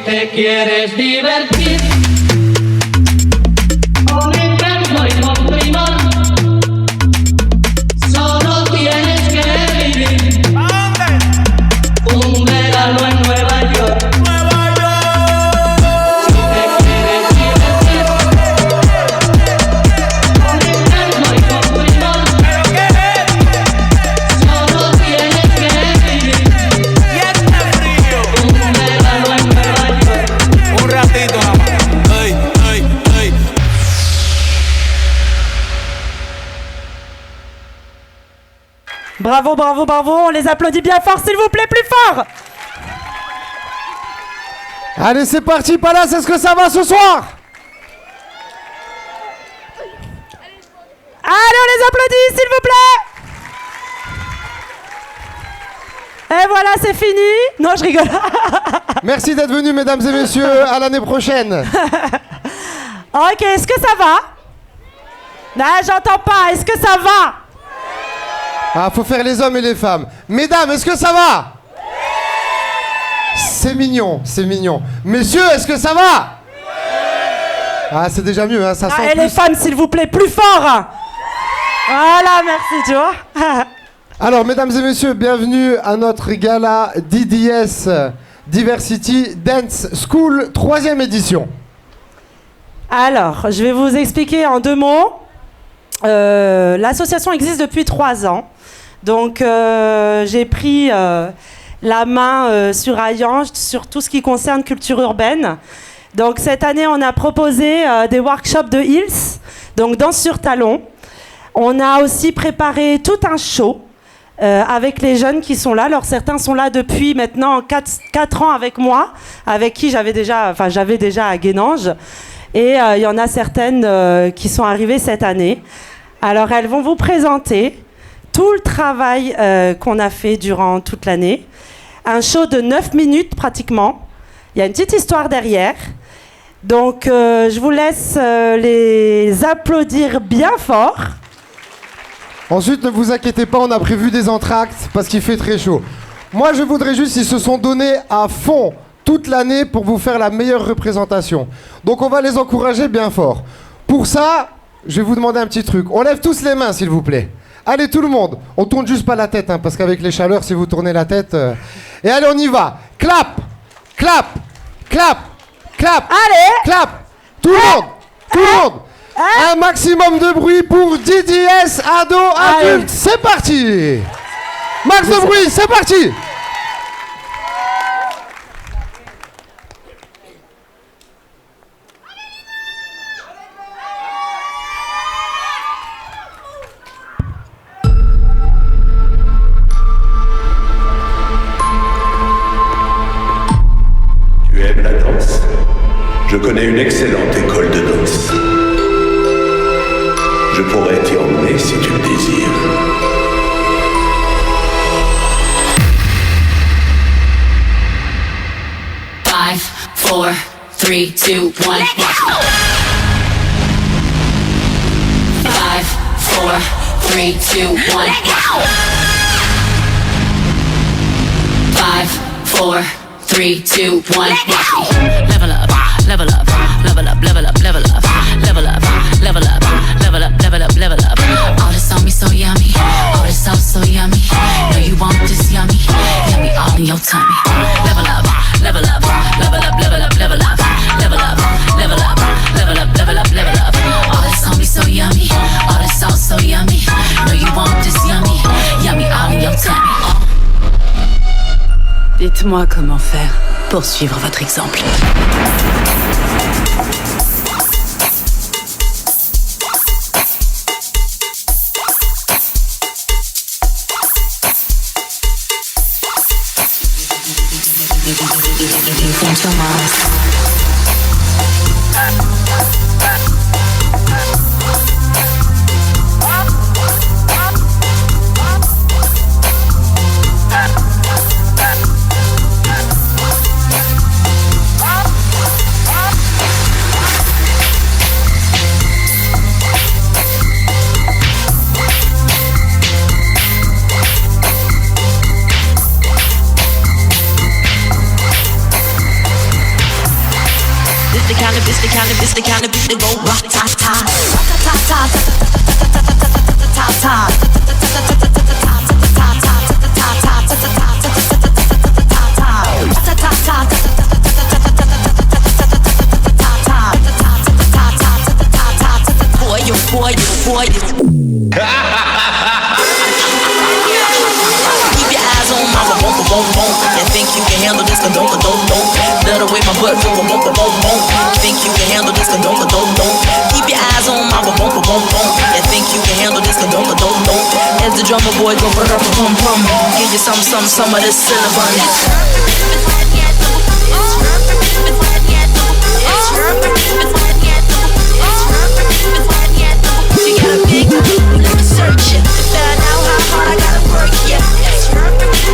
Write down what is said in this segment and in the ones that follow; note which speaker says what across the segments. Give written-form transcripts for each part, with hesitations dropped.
Speaker 1: te quieres divertir con encanto y con primor, solo tienes que vivir un verano en Nueva York. Si te quieres divertir con encanto y con primor, solo tienes que vivir un verano en Nueva York.
Speaker 2: Un ratito nada más. Ey, ey, ey.
Speaker 3: Bravo, bravo, bravo, on les applaudit bien fort, s'il vous plaît, plus fort.
Speaker 4: Allez, c'est parti, Palace, est-ce que ça va ce soir?
Speaker 3: Allez, on les applaudit, s'il vous plaît. Et voilà, c'est fini. Non, je rigole.
Speaker 4: Merci d'être venus, mesdames et messieurs, à l'année prochaine.
Speaker 3: Ok, est-ce que ça va? Non, j'entends pas, est-ce que ça va?
Speaker 4: Ah, faut faire les hommes et les femmes. Mesdames, est-ce que ça va? C'est mignon, c'est mignon. Messieurs, est-ce que ça va? Ah, c'est déjà mieux, hein, ça sent
Speaker 3: Et les femmes, s'il vous plaît, plus fort. Voilà, merci, tu vois.
Speaker 4: Alors, mesdames et messieurs, bienvenue à notre gala DDS Diversity Dance School 3e édition.
Speaker 3: Alors, je vais vous expliquer en 2 mots. L'association existe depuis 3 ans. Donc, j'ai pris la main sur Ayan, sur tout ce qui concerne culture urbaine. Donc, cette année, on a proposé des workshops de Hills, donc danse sur talon. On a aussi préparé tout un show avec les jeunes qui sont là. Alors, certains sont là depuis maintenant 4 ans avec moi, avec qui j'avais déjà à Guénange. Et il y en a certaines qui sont arrivées cette année. Alors, elles vont vous présenter tout le travail qu'on a fait durant toute l'année. Un show de 9 minutes pratiquement. Il y a une petite histoire derrière. Donc, je vous laisse les applaudir bien fort.
Speaker 4: Ensuite, ne vous inquiétez pas, on a prévu des entr'actes parce qu'il fait très chaud. Moi, je voudrais juste qu'ils se sont donnés à fond toute l'année pour vous faire la meilleure représentation. Donc, on va les encourager bien fort. Pour ça, je vais vous demander un petit truc. On lève tous les mains, s'il vous plaît. Allez, tout le monde. On tourne juste pas la tête, hein, parce qu'avec les chaleurs, si vous tournez la tête... Et allez, on y va. Clap, clap, clap, clap.
Speaker 3: Allez.
Speaker 4: Clap. Tout le monde. Tout le monde. Un maximum de bruit pour DDS ado adulte. C'est parti. Max de bruit, c'est parti.
Speaker 5: Tu aimes la danse? Je connais une excellente école de danse. Je pourrais t'y emmener si tu le désires.
Speaker 6: Five, four, three, two, one. Five, four, three, two, one. Five, four, three, two, one. Level up, level up, level up, level up, level up, level up, level up, level up, level up, level up. All this on me so yummy, all this sauce so yummy. Know you want this yummy, yummy all in your tummy. Level up, level up, level up, level up, level up, level up, level up, level up, level up, level up. All this on me so yummy, all this sauce so yummy. Know you want this yummy, yummy all in your tummy. Dites-moi comment faire pour suivre votre exemple. kind of bitch, the kind of bitch that go ra-ta-ta. Boy, keep your eyes on my boom. You think you can handle this? Don't. Let away my butt, boom. Think you can handle this? Don't. Keep your eyes on my boom. You think you can handle this? Don't. As the drummer boy go pum. Give you some of this cinnamon. Searching to find out how hard I gotta work, yeah. It's the kind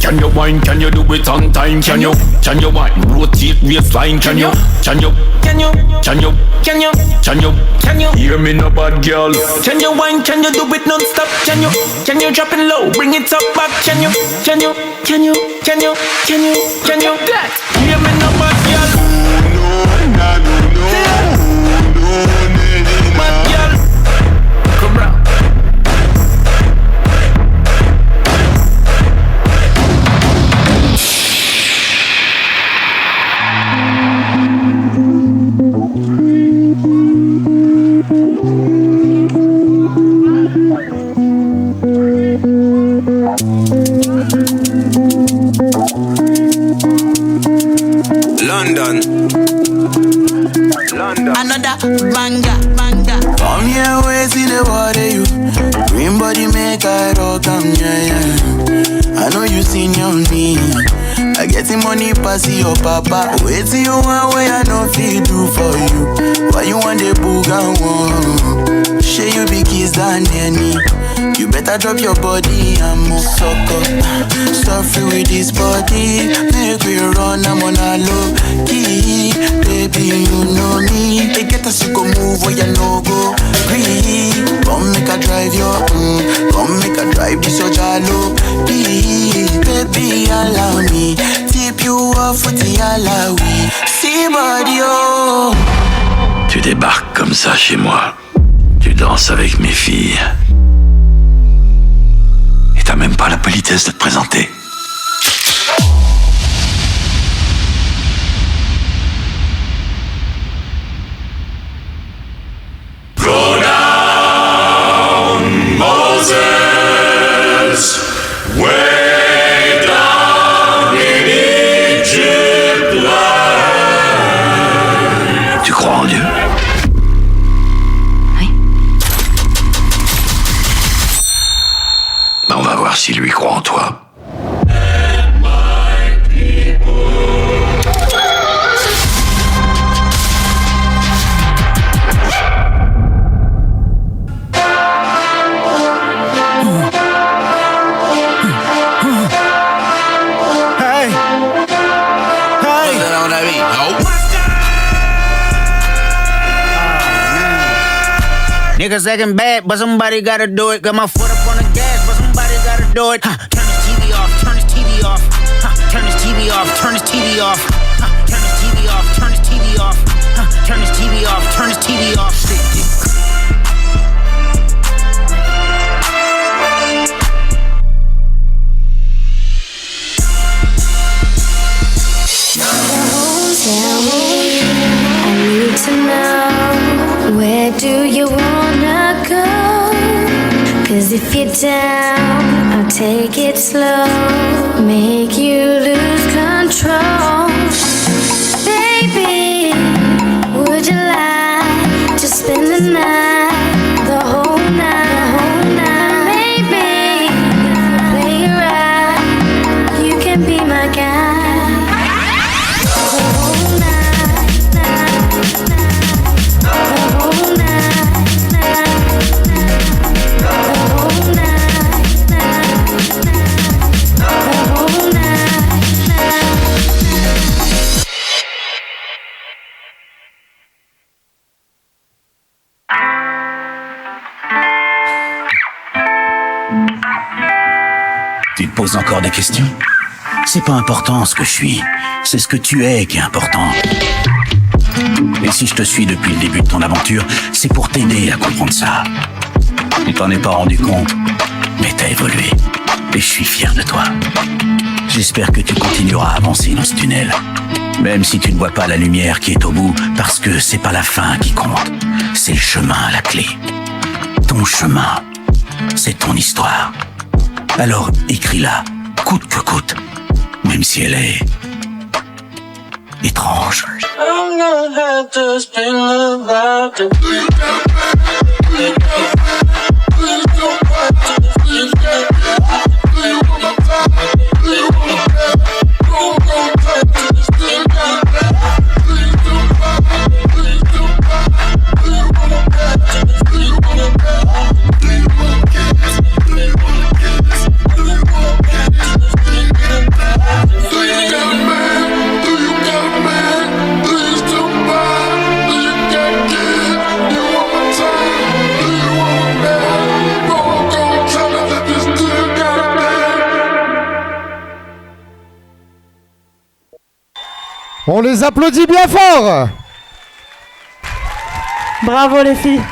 Speaker 7: Can you wine? Can you do it on time? Can you wine? Rotate waistline? Can you hear me no bad girl? Can you wine? Can you do it non-stop? Can you drop it low? Bring it up back? Can you that? Hear me no bad girl? Bad girl, come round.
Speaker 6: Another banger.
Speaker 8: Come here, wait till the water you. Green body make I rock yeah. I know you seen on me. I get the money pass your papa. Wait till you want where I know feel do for you. Why you want the boogan one? Share you be kiss than any. You better drop your body and move sucker. Suffer with this body. Make we run, I'm on a low key. Baby, you know me. They get us to go move where you no go. Green. Come make a drive your come make a drive this your jalo. Baby, allow me. Tip you off with the alawi. See body, oh.
Speaker 9: Tu débarques comme ça chez moi. Tu danses avec mes filles. Et t'as même pas la politesse de te présenter.
Speaker 5: Go down, Moses, way down in Egypt land.
Speaker 9: Tu crois en Dieu?
Speaker 6: Oui.
Speaker 9: Ben on va voir s'il lui croit en toi.
Speaker 10: Niggas acting bad, but somebody gotta do it. Got my foot up on the gas, but somebody gotta do it. Turn this TV off, turn this TV off. Turn this TV off, turn this TV off. Turn this TV off, turn this TV off. Turn this TV off, turn this TV off.
Speaker 11: Tell me, I need to know, where do you wanna go? 'Cause if you're down, I'll take it slow, make you lose control. Baby, would you like to spend the night, the whole night? Maybe, play it right, you can be my guy.
Speaker 10: Tu te poses encore des questions? C'est pas important ce que je suis, c'est ce que tu es qui est important. Et si je te suis depuis le début de ton aventure, c'est pour t'aider à comprendre ça. Tu t'en es pas rendu compte, mais t'as évolué. Et je suis fier de toi. J'espère que tu continueras à avancer dans ce tunnel. Même si tu ne vois pas la lumière qui est au bout, parce que c'est pas la fin qui compte. C'est le chemin, la clé. Ton chemin, c'est ton histoire. Alors écris-la, coûte que coûte. Même si elle est étrange.
Speaker 12: I'm gonna have to spin about the
Speaker 4: On les applaudit bien fort.
Speaker 3: Bravo les filles.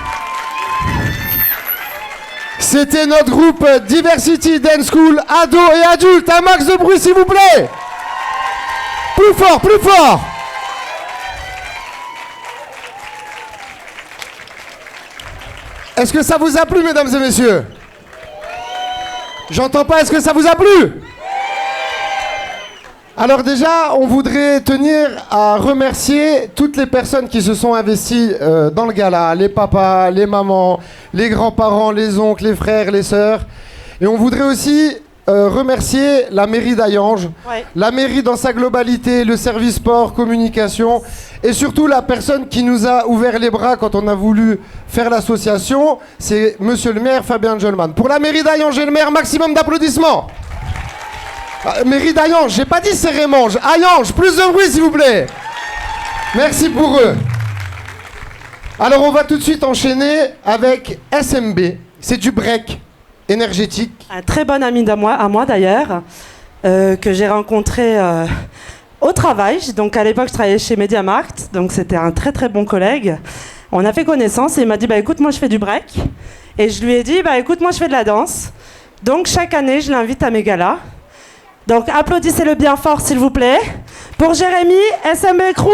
Speaker 4: C'était notre groupe Diversity Dance School, ados et adultes. Un max de bruit s'il vous plaît. Plus fort, plus fort. Est-ce que ça vous a plu, mesdames et messieurs? J'entends pas, est-ce que ça vous a plu? Alors déjà, on voudrait tenir à remercier toutes les personnes qui se sont investies dans le gala, les papas, les mamans, les grands-parents, les oncles, les frères, les sœurs. Et on voudrait aussi remercier la mairie d'Hayange, la mairie dans sa globalité, le service sport, communication, et surtout la personne qui nous a ouvert les bras quand on a voulu faire l'association, c'est monsieur le maire Fabien Jolman. Pour la mairie d'Hayange et le maire, maximum d'applaudissements. Mairie d'Hayange, j'ai pas dit Cérémange, Hayange, plus de bruit s'il vous plaît. Merci pour eux. Alors on va tout de suite enchaîner avec SMB, c'est du break énergétique.
Speaker 3: Un très bon ami à moi d'ailleurs, que j'ai rencontré au travail. Donc à l'époque je travaillais chez MediaMarkt, donc c'était un très très bon collègue. On a fait connaissance et il m'a dit bah écoute moi je fais du break. Et je lui ai dit bah écoute moi je fais de la danse. Donc chaque année je l'invite à mes galas. Donc applaudissez-le bien fort s'il vous plaît. Pour Jérémy, SMB Crew.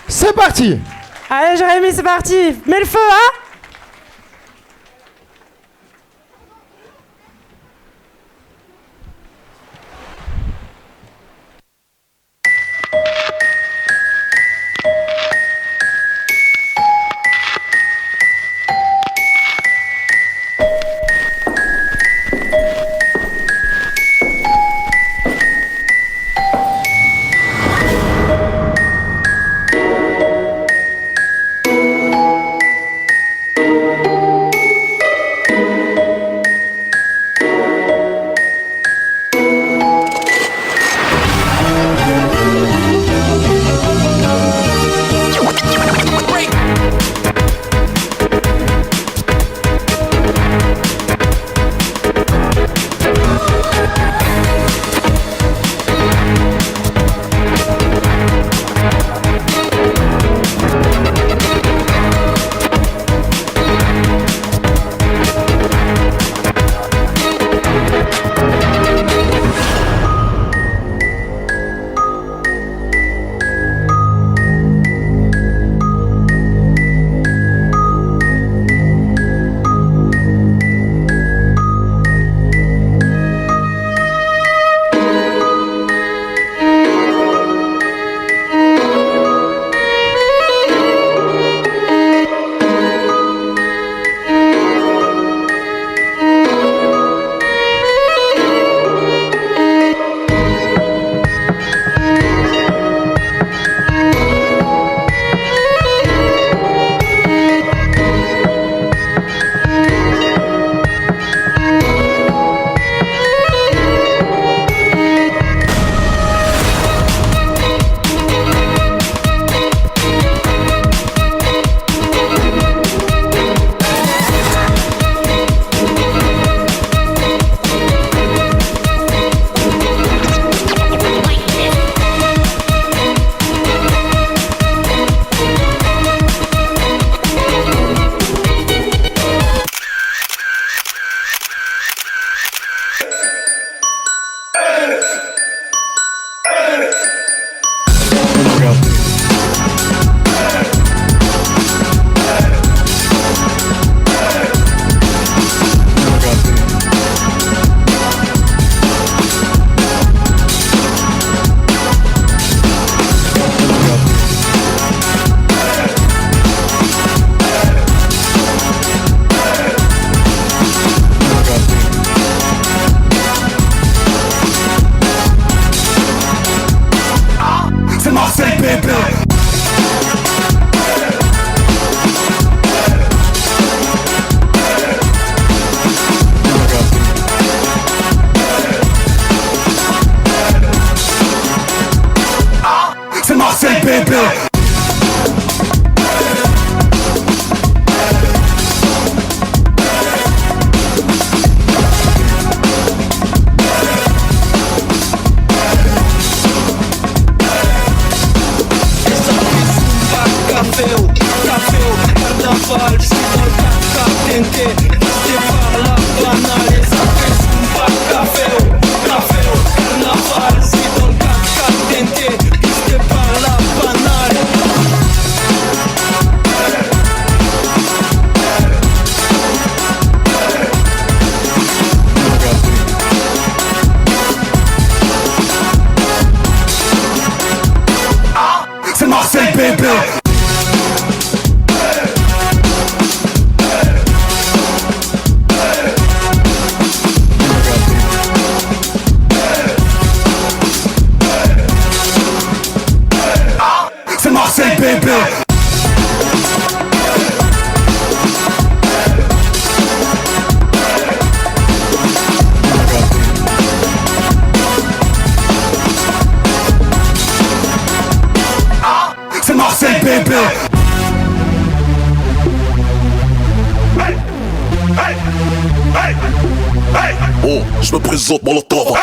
Speaker 4: C'est parti.
Speaker 3: Allez Jérémy, c'est parti. Mets le feu, hein.
Speaker 13: carnaval, je suis dans le 4x4 TNT, resté par la banale et ça fait Zumba, café, carnaval, je suis dans le 4x4 TNT, resté par la banale.
Speaker 14: C'est Marseille bébé. C'est Marseille bébé. C'est Marseille bébé.
Speaker 9: Oh, je me présente Molotov.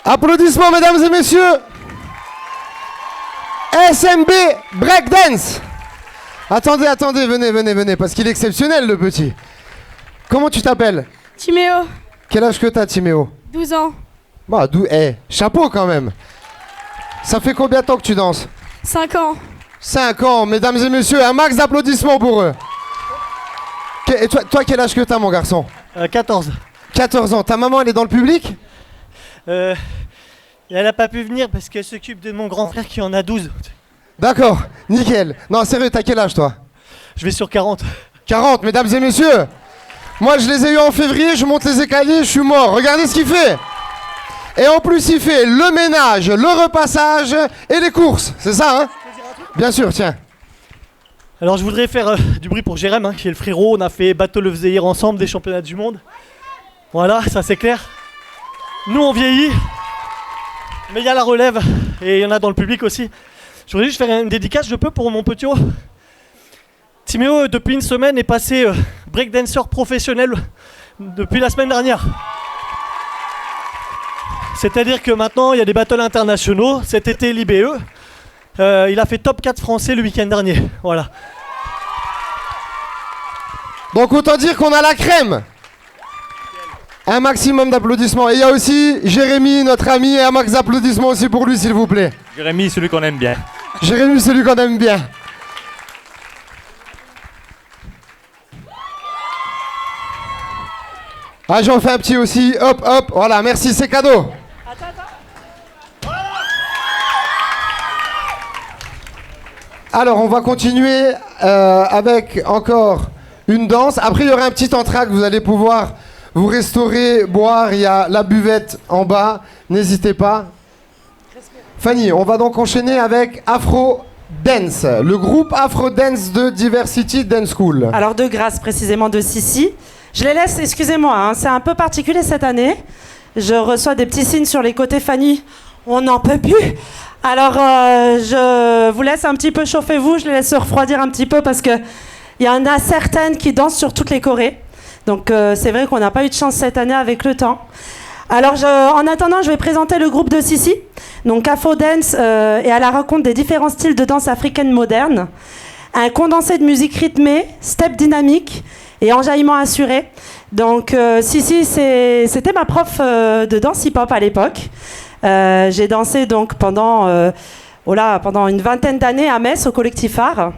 Speaker 4: Applaudissements, mesdames et messieurs. SMB Breakdance. Attendez, venez, parce qu'il est exceptionnel, le petit. Comment tu t'appelles?
Speaker 15: Timéo.
Speaker 4: Quel âge que t'as, Timéo?
Speaker 15: 12 ans.
Speaker 4: Bah, chapeau quand même. Ça fait combien de temps que tu danses?
Speaker 15: 5 ans.
Speaker 4: 5 ans, mesdames et messieurs, un max d'applaudissements pour eux. Et toi, quel âge que t'as, mon garçon?
Speaker 16: 14.
Speaker 4: 14 ans. Ta maman, elle est dans le public?
Speaker 16: Elle n'a pas pu venir parce qu'elle s'occupe de mon grand frère qui en a 12.
Speaker 4: D'accord, nickel. Non, sérieux, t'as quel âge, toi?
Speaker 16: Je vais sur 40.
Speaker 4: 40, mesdames et messieurs. Moi, je les ai eus en février, je monte les escaliers, je suis mort. Regardez ce qu'il fait. Et en plus, il fait le ménage, le repassage et les courses. C'est ça, hein? Bien sûr, tiens.
Speaker 16: Alors, je voudrais faire du bruit pour Jérém, hein, qui est le frérot. On a fait Battle of the Year ensemble, des championnats du monde. Voilà, ça c'est clair. Nous, on vieillit. Mais il y a la relève. Et il y en a dans le public aussi. Je voudrais juste faire une dédicace, je peux, pour mon petit haut. Timéo, depuis une semaine, est passé breakdancer professionnel depuis la semaine dernière. C'est-à-dire que maintenant, il y a des battles internationaux. Cet été, l'IBE. Il a fait top 4 français le week-end dernier. Voilà.
Speaker 4: Donc autant dire qu'on a la crème. Un maximum d'applaudissements. Et il y a aussi Jérémy, notre ami, et un max d'applaudissements aussi pour lui, s'il vous plaît.
Speaker 17: Jérémy, celui qu'on aime bien.
Speaker 4: Jérémy, celui qu'on aime bien. Ah, j'en fais un petit aussi. Hop, hop. Voilà, merci, c'est cadeau. Alors, on va continuer avec encore une danse. Après, il y aura un petit entracte. Vous allez pouvoir vous restaurer, boire. Il y a la buvette en bas. N'hésitez pas. Fanny, on va donc enchaîner avec Afro Dance, le groupe Afro Dance de Diversity Dance School.
Speaker 3: Alors de grâce précisément de Sissi. Je les laisse, excusez-moi, hein, c'est un peu particulier cette année. Je reçois des petits signes sur les côtés Fanny. On n'en peut plus. Alors je vous laisse un petit peu chauffer vous, je les laisse se refroidir un petit peu parce qu'il y en a certaines qui dansent sur toutes les chorés. Donc c'est vrai qu'on n'a pas eu de chance cette année avec le temps. Alors en attendant, je vais présenter le groupe de Sissi. Donc Afro Dance est à la rencontre des différents styles de danse africaine moderne. Un condensé de musique rythmée, step dynamique et enjaillement assuré. Donc Sissi, c'était ma prof de danse hip-hop à l'époque. J'ai dansé donc pendant une vingtaine d'années à Metz au collectif Art.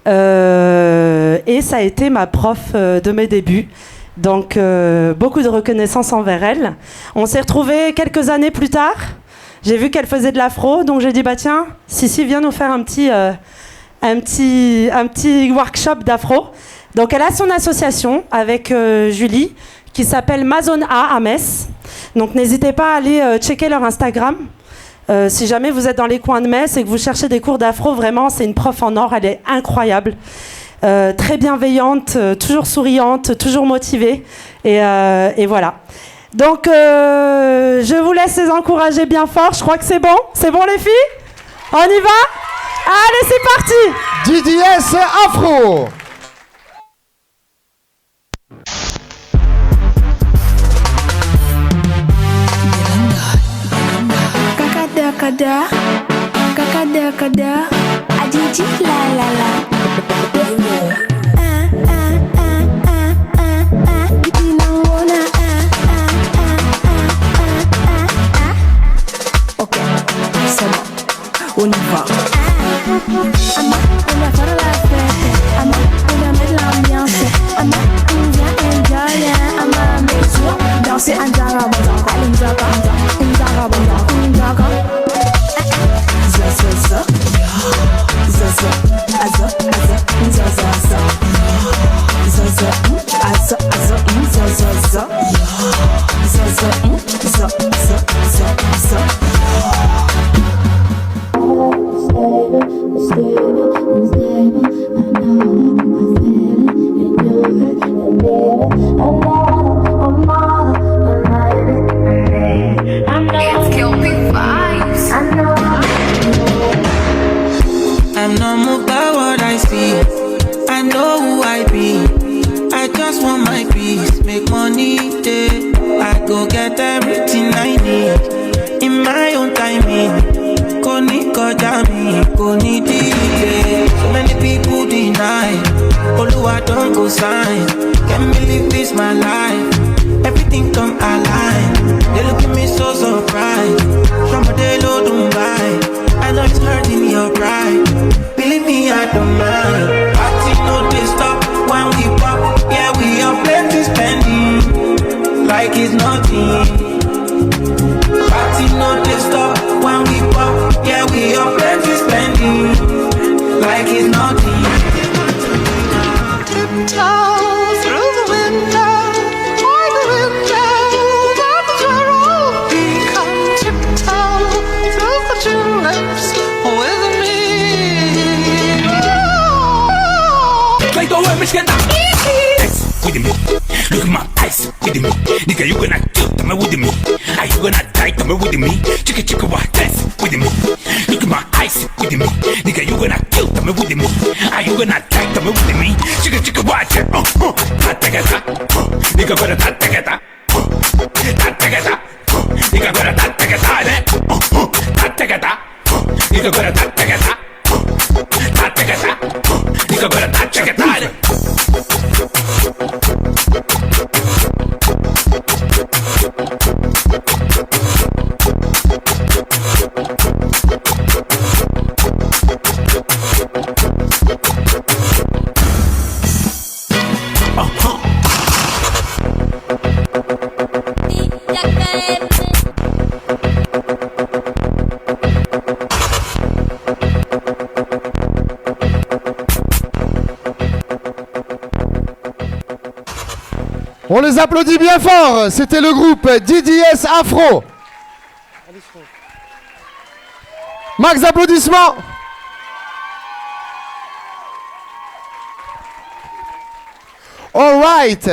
Speaker 3: Et ça a été ma prof de mes débuts. Donc beaucoup de reconnaissance envers elle. On s'est retrouvés quelques années plus tard. J'ai vu qu'elle faisait de l'afro, donc j'ai dit bah tiens, Sissi, viens nous faire un petit workshop d'afro. Donc elle a son association avec Julie qui s'appelle Mazone A à Metz. Donc n'hésitez pas à aller checker leur Instagram. Si jamais vous êtes dans les coins de Metz et que vous cherchez des cours d'afro, vraiment c'est une prof en or, elle est incroyable. Très bienveillante, toujours souriante, toujours motivée. Et voilà. Donc je vous laisse les encourager bien fort. Je crois que c'est bon. C'est bon les filles? On y va? Allez, c'est parti!
Speaker 4: DDS Afro.
Speaker 11: Kakada, kakada, kada, adiji la la la. Ok, c'est bon, on y va. On va faire la fête, on va mettre l'ambiance, on vient enjoy, on va mettre danser un zarabanda, allez zarabanda, un zarabanda, un zarabanda. Zaza, zaza, aza, aza, zaza, zaza, aza, aza, zaza, zaza, zaza, zaza, zaza.
Speaker 15: I'm not moved by what I see. I know who I be. I just want my peace, make money, yeah. I go get everything I need in my own timing. Koni kojami, koni delay. So many people deny. Oluwa don't go sign. Can't believe this my life. Everything come align. They look at me so surprised. Somebody low don't buy. I know it's hurting your pride. Believe me, I don't mind. Party no they stop when we pop. Yeah, we are plenty spending like it's nothing. Party no they stop when we pop. Yeah, we are plenty spending like it's nothing. Tiptoe through the window, by the window, that the girl become tiptoe through the tulips with me.
Speaker 14: Like the way Michigan with me. Look at my eyes with me. Nigga, you gonna kill me with me. Are you gonna die? Come with me. Chicka chicka what dance with me. Look at my eyes with me. Nigga, you gonna kill me with me. Are you gonna die? Come with me. Chicka chicka what Tatagata. Nigga gonna tatagata. Tatagata. Nigga gonna tatagata. Tatagata. Nigga gonna tatagata. Tatagata. Nigga gonna tatagata.
Speaker 4: On les applaudit bien fort. C'était le groupe DDS Afro. Max applaudissements. All right.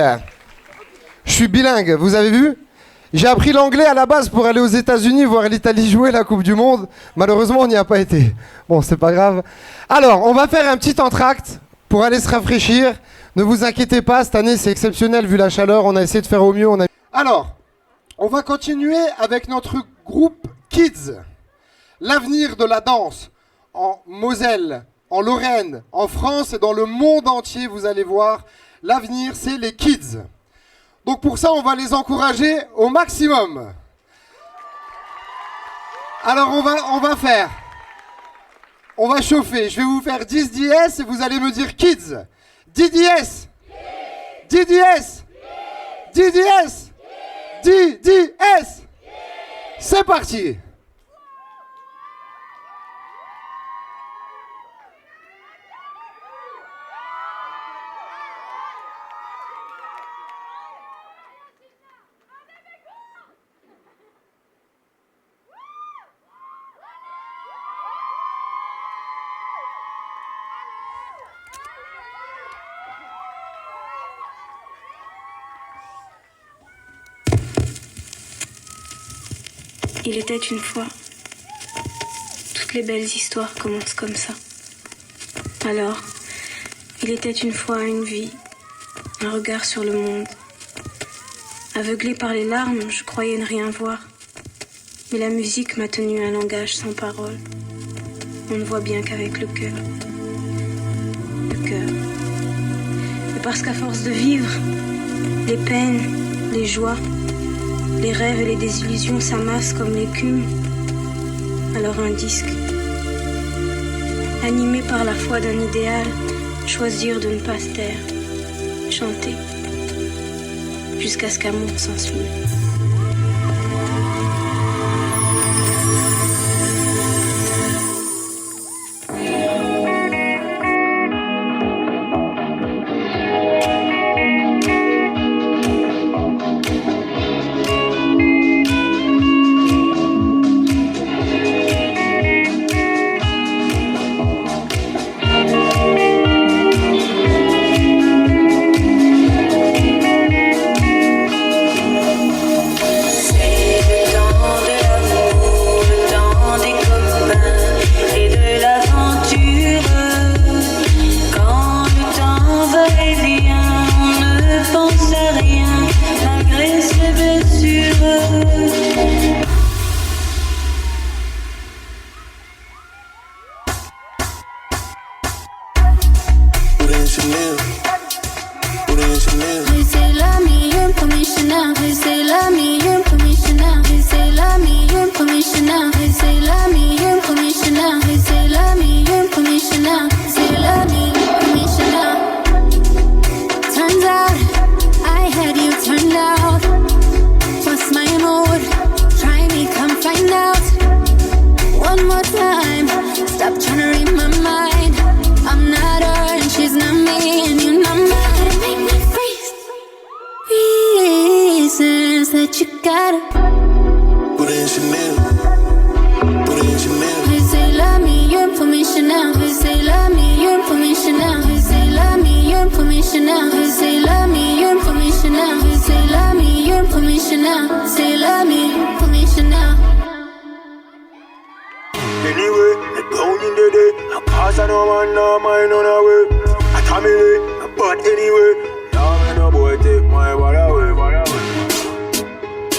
Speaker 4: Je suis bilingue, vous avez vu? J'ai appris l'anglais à la base pour aller aux États-Unis voir l'Italie jouer la Coupe du Monde. Malheureusement, on n'y a pas été. Bon, c'est pas grave. Alors, on va faire un petit entracte pour aller se rafraîchir. Ne vous inquiétez pas, cette année, c'est exceptionnel vu la chaleur. On a essayé de faire au mieux. Alors, on va continuer avec notre groupe Kids. L'avenir de la danse en Moselle, en Lorraine, en France et dans le monde entier, vous allez voir. L'avenir, c'est les kids. Donc pour ça, on va les encourager au maximum. Alors on va chauffer. Je vais vous faire 10 DS et vous allez me dire kids. 10 DS. 10 DS. 10 DS. 10 DS. C'est parti.
Speaker 11: Il était une fois. Toutes les belles histoires commencent comme ça. Alors, il était une fois une vie, un regard sur le monde. Aveuglée par les larmes, je croyais ne rien voir. Mais la musique m'a tenu un langage sans parole. On ne voit bien qu'avec le cœur. Le cœur. Et parce qu'à force de vivre, les peines, les joies, les rêves et les désillusions s'amassent comme l'écume. Alors un disque, animé par la foi d'un idéal, choisir de ne pas se taire, chanter, jusqu'à ce qu'amour s'ensuive.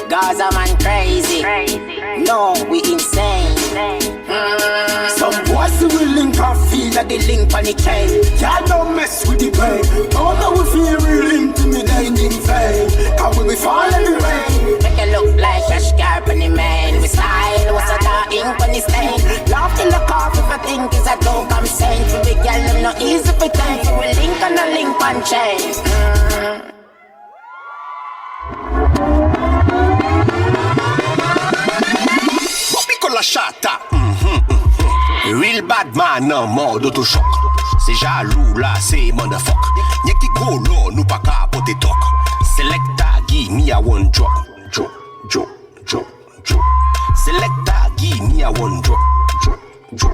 Speaker 10: Gaza man crazy. No, we insane. Some boys will link and feel like the link on the chain. Y'all don't mess with the brain. Oh no, we feel real intimidating fame. Cause we be falling the rain. Make it look like a scarp on the man. We style was a dark ink on the stain. Laugh in the cough if I think it's a joke I'm saying. To the girl, I'm not easy for time. So we link on a link on chain.
Speaker 5: Chata, real bad man en mode auto-choc. C'est jaloux là, c'est motherfuck. Y'a qui gros là, nous pas capoter toc. Selecta, give me a one drop. Drop. Selecta, give me a one drop. Drop.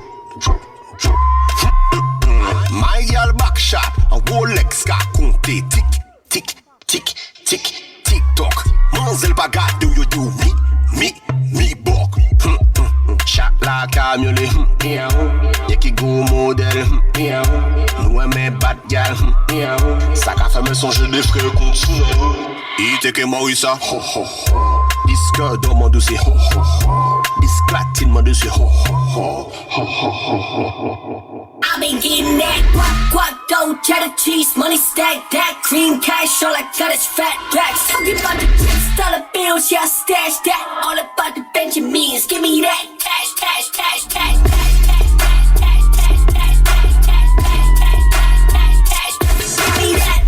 Speaker 5: My girl back shot, a Rolex car compté tic. pas mieux les y'a qui gros modèle nous aimons bad gal ça qu'a fait me songer des frères contre sous il était que moi oui ça disque dans mon dossier disque platine mon dossier
Speaker 11: I've been getting that guac, dough, cheddar cheese, money stack, that cream cash, all I got is fat racks. Talking about the chips, dollar bills, yeah, I stash that. All about the Benjamins, give me that cash, cash, cash, cash, cash, cash, cash, cash, cash, cash, cash, cash, cash, cash, give me that.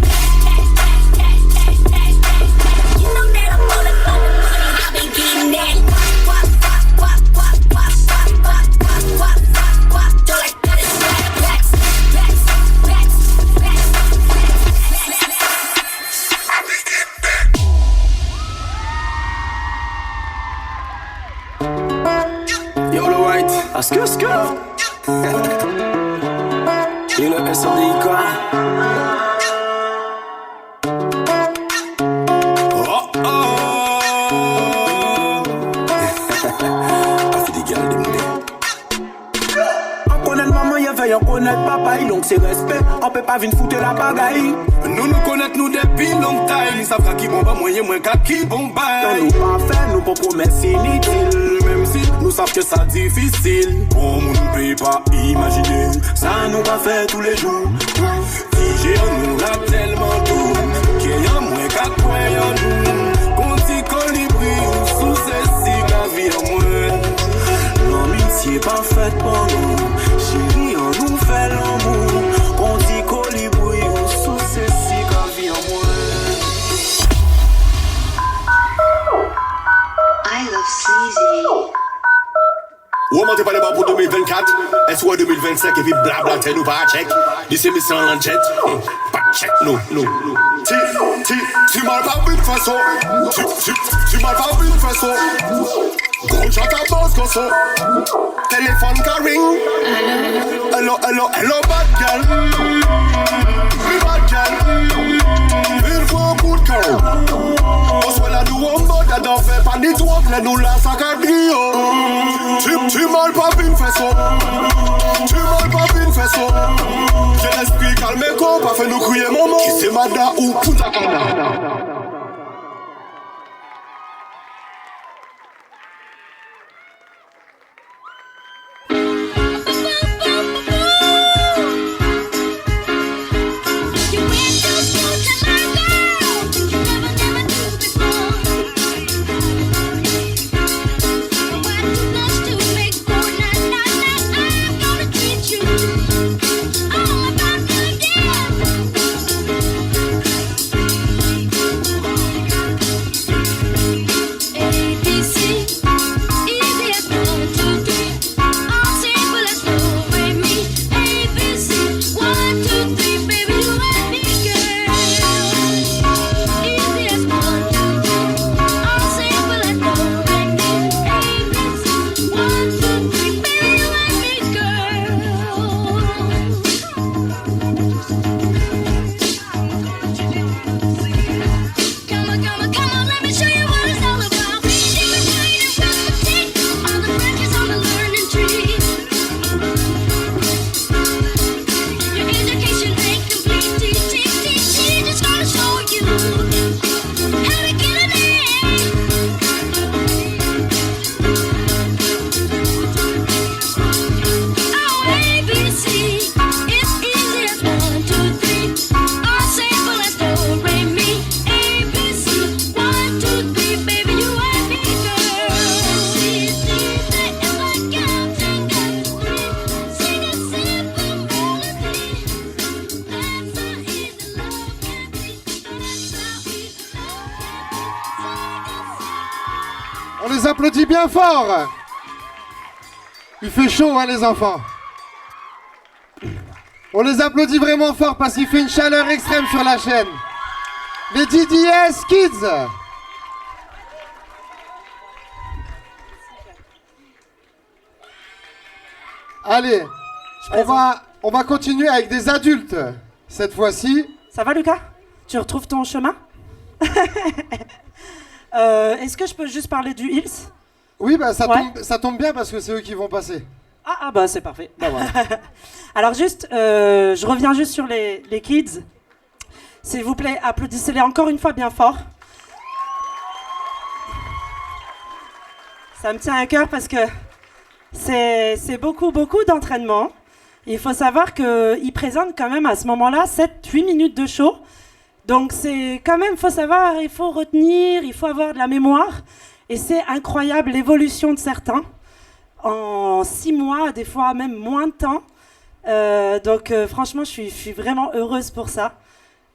Speaker 11: You know that I'm all about the money. I've been getting that guac, guac, guac, guac, guac, guac, guac, guac, guac, guac, all I got is fat racks, racks, racks, racks,
Speaker 17: Yo, le white, aske. Et le SMDI quoi? Oh oh. A fait des gars de monnaie. On connaît maman, y'a veille, on connaît papa, donc c'est respect. On peut pas venir foutre la bagaille. Nous connaissons nous depuis longtemps. Ils savent qui bomba moyen, moins qu'à qui bomba. Nous pas fait, nous pas promesses inutiles. Même si nous savons que ça difficile. Pour nous ne peut pas imaginer. Ça nous va faire tous les jours. Figé en nous l'a tellement doux. Qu'il y a moins qu'à quoi en nous. Conti colibri ou sous ceci la vie en moins. L'amitié pas faite pour nous. Chérie, on nous fait l'amour. Conti colibri ou sous ceci la vie en moins.
Speaker 11: I love sleazy.
Speaker 5: Ou on t'es pas les bas pour 2024, est-ce 2025 et puis blabla t'es nous pas check. D'ici mais sans l'enquête, pas check, non. Tu m'as pas vu de façon, tu m'as pas vu de façon. Gros chat à boss comme ça, téléphone carring. Hello, bad girl. Bad girl. Une fois un coup de cœur. On soit là nous en mode à d'en faire pas des toits, là nous la sac à brio. Tu m'as pas vu une façon. Tu m'as pas vu une façon. J'ai l'esprit calme et con, pas fait nous crier mon nom. Qui c'est Mada ou Punta Cana.
Speaker 4: On les applaudit bien fort. Il fait chaud, hein, les enfants. On les applaudit vraiment fort parce qu'il fait une chaleur extrême sur la chaîne. Les DDS Kids. Allez, on va continuer avec des adultes cette fois-ci.
Speaker 3: Ça va, Lucas? Tu retrouves ton chemin? Est-ce que je peux juste parler du Hills?
Speaker 4: Oui, bah ça tombe bien parce que c'est eux qui vont passer.
Speaker 3: Ah bah c'est parfait. Bah, voilà. Alors juste, je reviens juste sur les kids. S'il vous plaît, applaudissez-les encore une fois bien fort. Ça me tient à cœur parce que c'est beaucoup d'entraînement. Il faut savoir qu'ils présentent quand même à ce moment-là 7-8 minutes de show. Donc c'est quand même, faut savoir, il faut retenir, il faut avoir de la mémoire. Et c'est incroyable l'évolution de certains. En 6 mois, des fois même moins de temps. Donc franchement, je suis vraiment heureuse pour ça.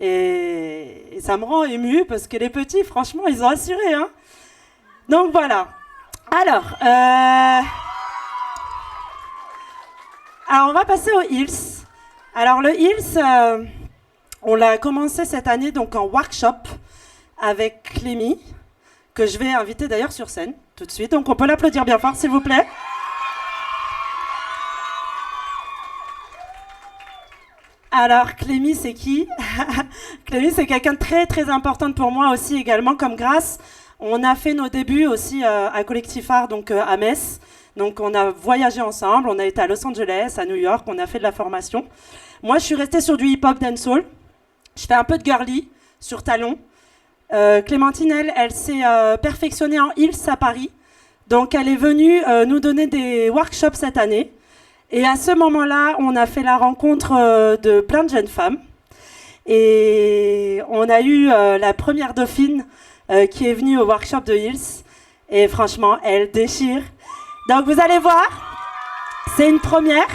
Speaker 3: Et ça me rend émue parce que les petits, franchement, ils ont assuré. Hein. Donc voilà. Alors, on va passer au Hills. Alors le Hills, on l'a commencé cette année donc en workshop avec Clémy, que je vais inviter d'ailleurs sur scène tout de suite. Donc on peut l'applaudir bien fort, s'il vous plaît. Alors, Clémy, c'est qui? Clémy, c'est quelqu'un de très important pour moi aussi également, comme Grâce. On a fait nos débuts aussi à Collectif Art, donc à Metz. Donc, on a voyagé ensemble, on a été à Los Angeles, à New York, on a fait de la formation. Moi, je suis restée sur du hip-hop dancehall. Je fais un peu de girly sur talon. Clémentine, elle s'est perfectionnée en Hills à Paris. Donc, elle est venue nous donner des workshops cette année. Et à ce moment-là, on a fait la rencontre de plein de jeunes femmes. Et on a eu la première dauphine qui est venue au workshop de Hills. Et franchement, elle déchire. Donc vous allez voir, c'est une première.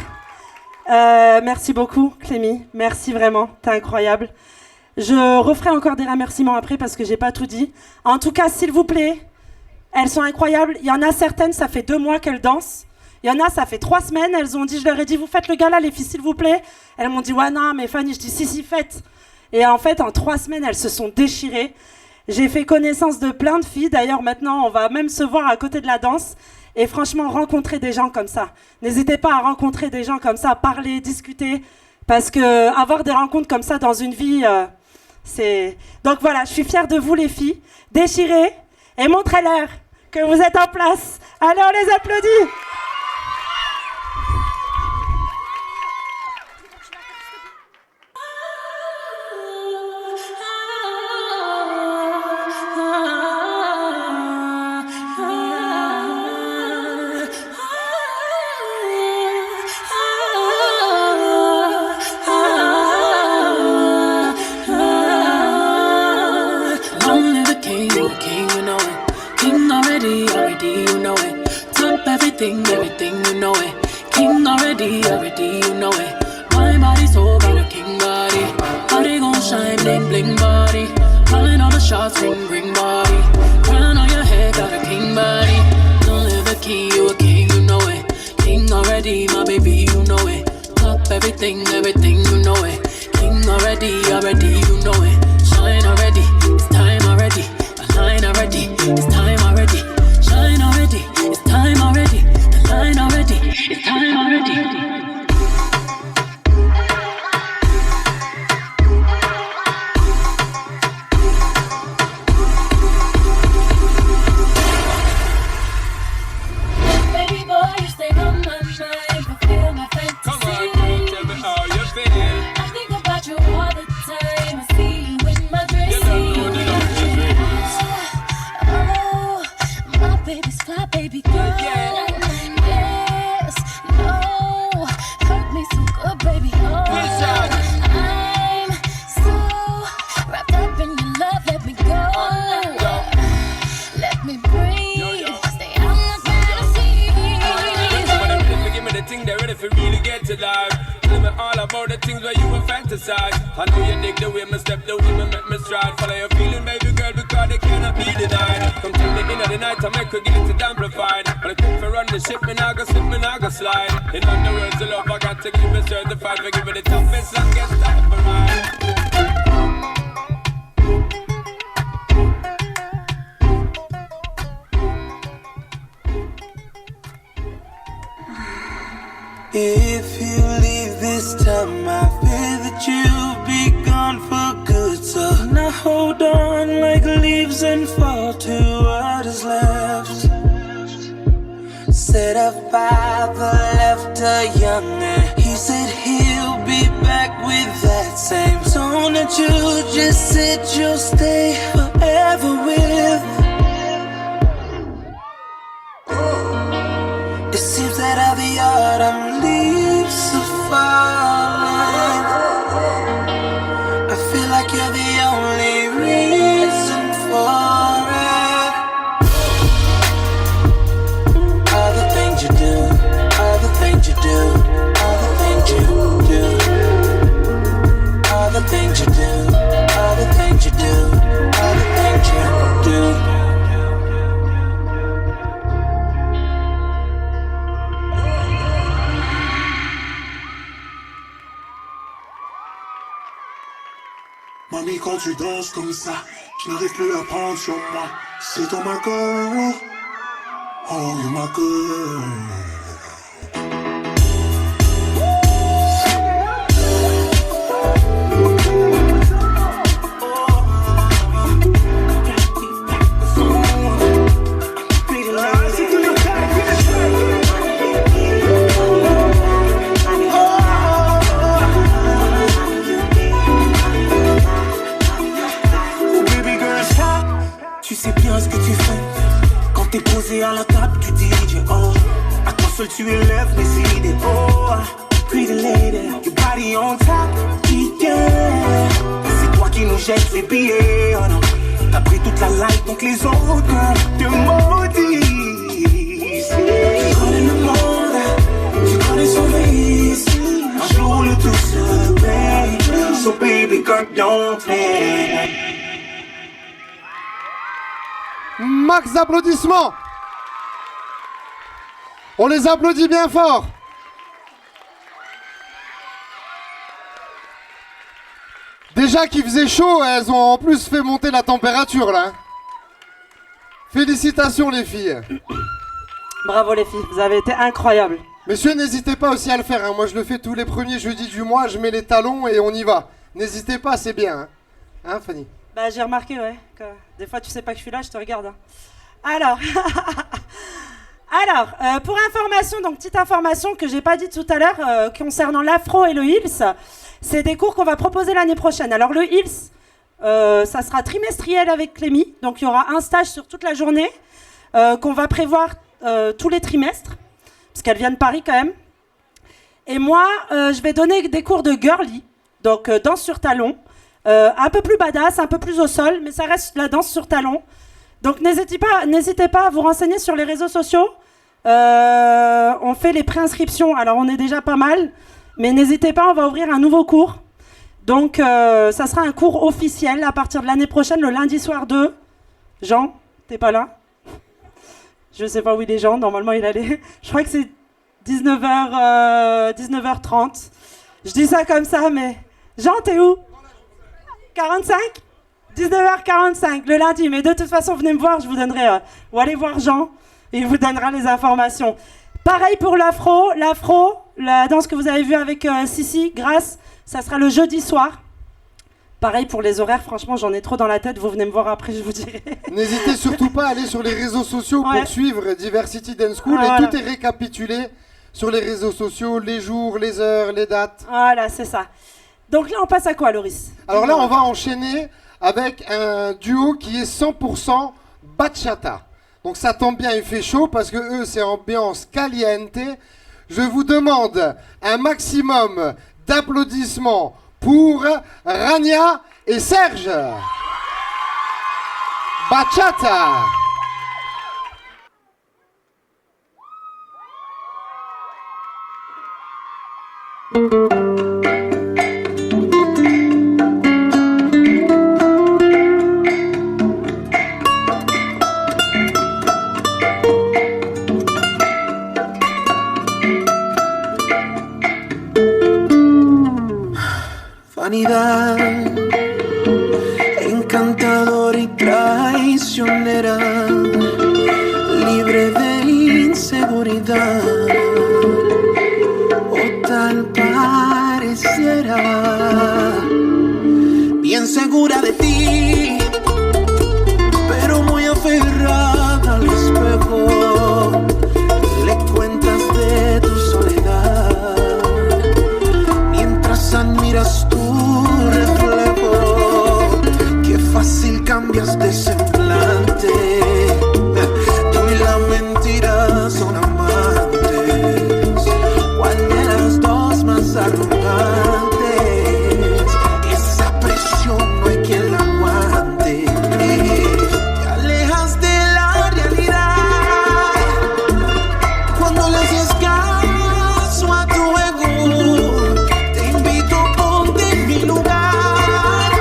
Speaker 3: Merci beaucoup, Clémy. Merci vraiment, t'es incroyable. Je referai encore des remerciements après parce que j'ai pas tout dit. En tout cas, s'il vous plaît, elles sont incroyables. Il y en a certaines, ça fait 2 mois qu'elles dansent. Il y en a, ça fait 3 semaines, elles ont dit, je leur ai dit, vous faites le gala, les filles, s'il vous plaît. Elles m'ont dit, ouais, non, mais Fanny, je dis, si, faites. Et en fait, en 3 semaines, elles se sont déchirées. J'ai fait connaissance de plein de filles. D'ailleurs, maintenant, on va même se voir à côté de la danse. Et franchement, rencontrer des gens comme ça. N'hésitez pas à rencontrer des gens comme ça, parler, discuter. Parce que avoir des rencontres comme ça dans une vie, c'est... Donc voilà, je suis fière de vous, les filles. Déchirez et montrez-leur que vous êtes en place. Allez, on les applaudit.
Speaker 6: Everything, you know it. King already, you know it. My body so got a king body. Body gon' shine, bling, bling body. Calling all the shots, ring body. Crown on your head, got a king body. Don't live a king, you a king, you know it. King already, my baby, you know it. Top everything, you know it. King already, you know it. Shine already, it's time already. Align already, it's time already. Shine already, it's time already. The line already, it's time already. Baby boy, you stay on my mind, fulfill my fantasy. Come on, girl, tell me how you feel. I think about you all the time. I see you in my dreams. You don't know the dreams. Oh, my baby's fly, baby girl. Yeah. Yes, no, hurt me so good, baby. Oh, I'm so wrapped up in your love. Let me go. Let me breathe. Stay out my fantasy.
Speaker 18: Give me the thing they're ready for really get to life. Tell me all about the things where you were fantasize. I know you dig the way me step, the way me make me stride. Follow your feeling, baby girl, because they cannot be denied. Come tell me in the night, I make her get it amplified. But I think for run the ship, me nah go slip, me nah go slide. In other words, the love I got to keep it certified. We give it the toughest, longest time for mine.
Speaker 15: If you leave this time, I fear that you'll be gone for good. So now hold on like leaves and fall to what is left. Said I've father left her young and he said he'll be back with that same tone that you just said you'll stay forever with. It seems that all the autumn leaves are falling. I feel like you're the only reason for it. All the things you do, all the things you do, all the things you do, all the things you do, all the things you do, all the things you do.
Speaker 17: Mamie, quand tu danses comme ça, je n'arrive plus à prendre sur moi. C'est ton ma girl, oh you my girl.
Speaker 15: Tu sais bien ce que tu fais quand t'es posé à la table du DJ. Oh, à toi seul tu élèves mes idées. Oh, pretty lady, your body on top, yeah. C'est toi qui nous jettes les billets. Oh non, t'as pris toute la light donc les autres te maudissent. Tu connais le monde, tu connais son vice. Un jour le tout se paye. So baby girl don't play.
Speaker 4: Max d'applaudissements. On les applaudit bien fort. Déjà qu'il faisait chaud, elles ont en plus fait monter la température là. Félicitations les filles.
Speaker 3: Bravo les filles, vous avez été incroyables.
Speaker 4: Messieurs, n'hésitez pas aussi à le faire, hein. Moi je le fais tous les premiers jeudis du mois, je mets les talons et on y va. N'hésitez pas, c'est bien. Hein Fanny?
Speaker 3: Bah j'ai remarqué, ouais, que des fois tu sais pas que je suis là, je te regarde. Hein. Alors, pour information, donc petite information que j'ai pas dit tout à l'heure concernant l'afro et le Hills, c'est des cours qu'on va proposer l'année prochaine. Alors le Hills, ça sera trimestriel avec Clémy, donc il y aura un stage sur toute la journée qu'on va prévoir tous les trimestres, parce qu'elle vient de Paris quand même. Et moi, je vais donner des cours de girly, donc danse sur talons. Un peu plus badass, un peu plus au sol, mais ça reste la danse sur talons. Donc n'hésitez pas à vous renseigner sur les réseaux sociaux. On fait les préinscriptions, alors on est déjà pas mal, mais n'hésitez pas, on va ouvrir un nouveau cours. Donc ça sera un cours officiel à partir de l'année prochaine, le lundi soir 2. Jean, t'es pas là? Je sais pas où il est Jean, normalement il allait. Je crois que c'est 19h30. Je dis ça comme ça, mais... Jean, t'es où? 45 19h45 le lundi, mais de toute façon venez me voir, je vous donnerai ou allez voir Jean et il vous donnera les informations. Pareil pour l'afro, la danse que vous avez vue avec Sissi, Grâce, ça sera le jeudi soir. Pareil pour les horaires, franchement j'en ai trop dans la tête, vous venez me voir après, je vous dirai.
Speaker 4: N'hésitez surtout pas à aller sur les réseaux sociaux pour suivre Diversity Dance School et
Speaker 3: voilà.
Speaker 4: tout est récapitulé sur les réseaux sociaux, les jours, les heures, les dates.
Speaker 3: Voilà, c'est ça. Donc là on passe à quoi, Loris?
Speaker 4: Alors là on va enchaîner avec un duo qui est 100% bachata. Donc ça tombe bien, il fait chaud parce que eux c'est ambiance caliente. Je vous demande un maximum d'applaudissements pour Rania et Serge. Bachata.
Speaker 15: Vanidad, encantadora y traicionera, libre de inseguridad, o tal pareciera, bien segura de ti, pero muy aferrada al espejo, le cuentas es tu reflejo. Qué fácil cambias de semblante. Tú y la mentira son amantes. ¿Cuál de las dos más arrogantes? Esa presión no hay quien la aguante. Te alejas de la realidad cuando le haces caso a tu ego. Te invito, ponte en mi lugar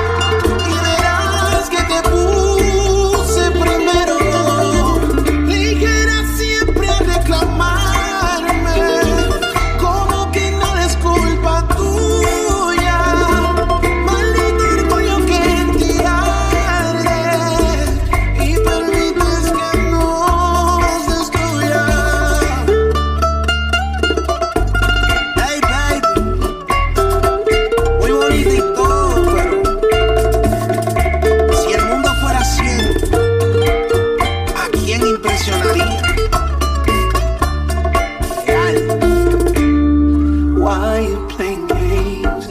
Speaker 15: y verás que te puse primero. Ligera siempre a reclamarme, como que no es culpa tuya. Maldito orgullo que en ti arde y permites que nos destruya. Hey baby, muy bonito y todo, pero si el mundo fuera 100, ¿a quién impresionaría? Real. Why you playing games? I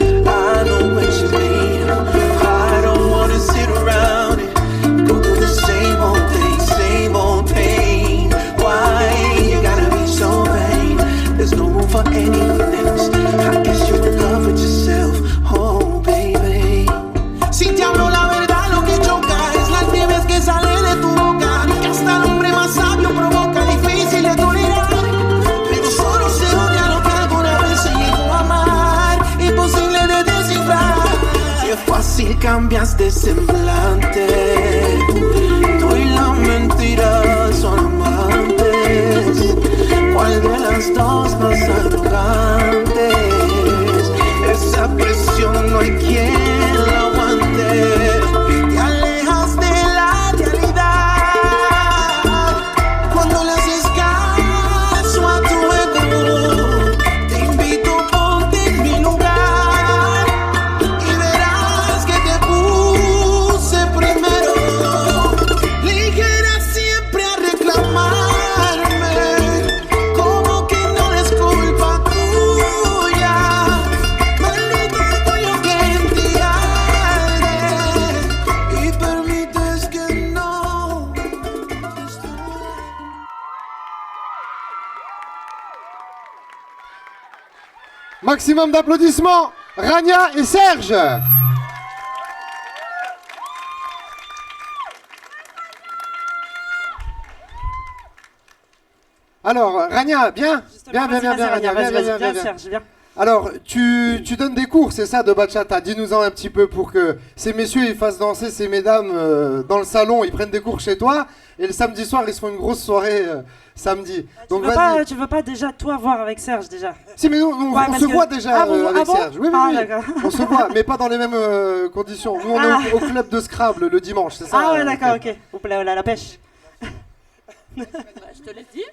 Speaker 15: know what you mean. I don't wanna sit around and go through the same old thing, same old pain. Why you gotta be so vain? There's no room for anything else. I guess you're in love with yourself, oh baby. Si te hablo la verdad, lo que choca es las nieves que salen de tu boca. Que hasta el hombre más sabio provoca, difícil de tolerar. Pero solo se odia lo que alguna vez se llegó a amar. Imposible de descifrar. Qué fácil cambias de semblante. Tú y la mentira son amantes. ¿Cuál de las dos más arrogantes? Esa presión no hay quien la aguante. Te alejas de la realidad cuando le haces caso a tu ego. Te invito, ponte en mi lugar y verás que te puse primero. Ligera siempre a reclamarme, como que no es culpa tuya. Maldito orgullo que en ti arde y permites que no.
Speaker 4: Maximum d'applaudissements, Rania et Serge. Alors, Rania, bien, bien,
Speaker 3: Vas-y,
Speaker 4: bien,
Speaker 3: Rania,
Speaker 4: Rania,
Speaker 3: vas-y,
Speaker 4: bien,
Speaker 3: viens,
Speaker 4: bien.
Speaker 3: Serge, viens.
Speaker 4: Alors, tu donnes des cours, c'est ça, de bachata. Dis-nous-en un petit peu pour que ces messieurs ils fassent danser ces mesdames dans le salon. Ils prennent des cours chez toi et le samedi soir ils se font une grosse soirée samedi. Donc vas-y.
Speaker 3: Tu veux pas déjà toi voir avec Serge déjà?
Speaker 4: Si, mais nous,
Speaker 3: Ouais,
Speaker 4: on
Speaker 3: parce
Speaker 4: se
Speaker 3: que-
Speaker 4: voit déjà
Speaker 3: Ah bon,
Speaker 4: avec
Speaker 3: ah bon
Speaker 4: Serge. Oui, oui,
Speaker 3: Ah,
Speaker 4: oui.
Speaker 3: d'accord.
Speaker 4: On se voit, mais pas dans les mêmes conditions. Nous, on est au club de Scrabble le dimanche, c'est ça?
Speaker 3: Ah ouais, d'accord, ok. Oups là, la pêche.
Speaker 19: Je te laisse dire.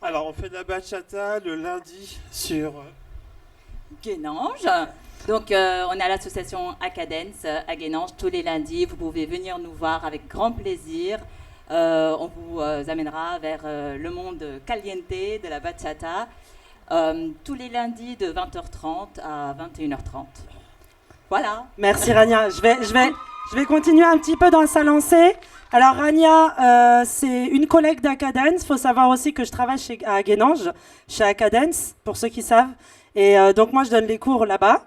Speaker 20: Alors, on fait de la bachata le lundi sur...
Speaker 19: Guénange. Donc, on est à l'association Acadence à Guénange tous les lundis. Vous pouvez venir nous voir avec grand plaisir. On vous amènera vers le monde caliente de la bachata tous les lundis de 20h30 à 21h30. Voilà.
Speaker 3: Merci Rania. Je vais continuer un petit peu dans sa lancée. Alors Rania, c'est une collègue d'Acadence. Il faut savoir aussi que je travaille à Guénange, chez Acadence, pour ceux qui savent. Et donc moi, je donne les cours là-bas.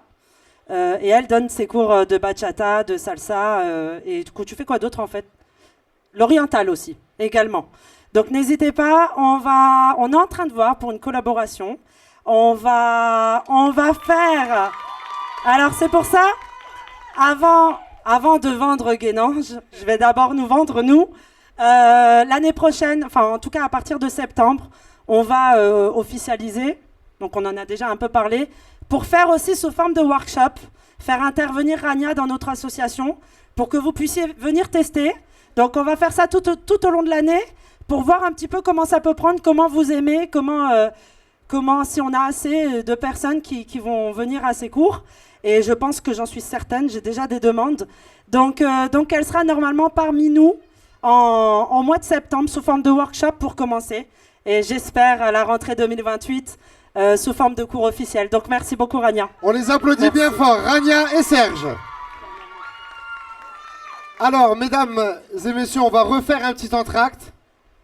Speaker 3: Et elle donne ses cours de bachata, de salsa. Et du coup, tu fais quoi d'autre en fait? L'oriental aussi, également. Donc n'hésitez pas, on est en train de voir pour une collaboration. On va faire... Alors c'est pour ça, avant de vendre Guénange, je vais d'abord nous vendre nous. L'année prochaine, enfin en tout cas à partir de septembre, on va officialiser, donc on en a déjà un peu parlé, pour faire aussi sous forme de workshop, faire intervenir Rania dans notre association, pour que vous puissiez venir tester. Donc on va faire ça tout au long de l'année, pour voir un petit peu comment ça peut prendre, comment vous aimez, comment si on a assez de personnes qui vont venir à ces cours. Et je pense que j'en suis certaine, j'ai déjà des demandes. Donc elle sera normalement parmi nous en mois de septembre sous forme de workshop pour commencer. Et j'espère à la rentrée 2028 sous forme de cours officiels. Donc merci beaucoup Rania.
Speaker 4: On les applaudit bien fort, Rania et Serge. Alors, mesdames et messieurs, on va refaire un petit entracte.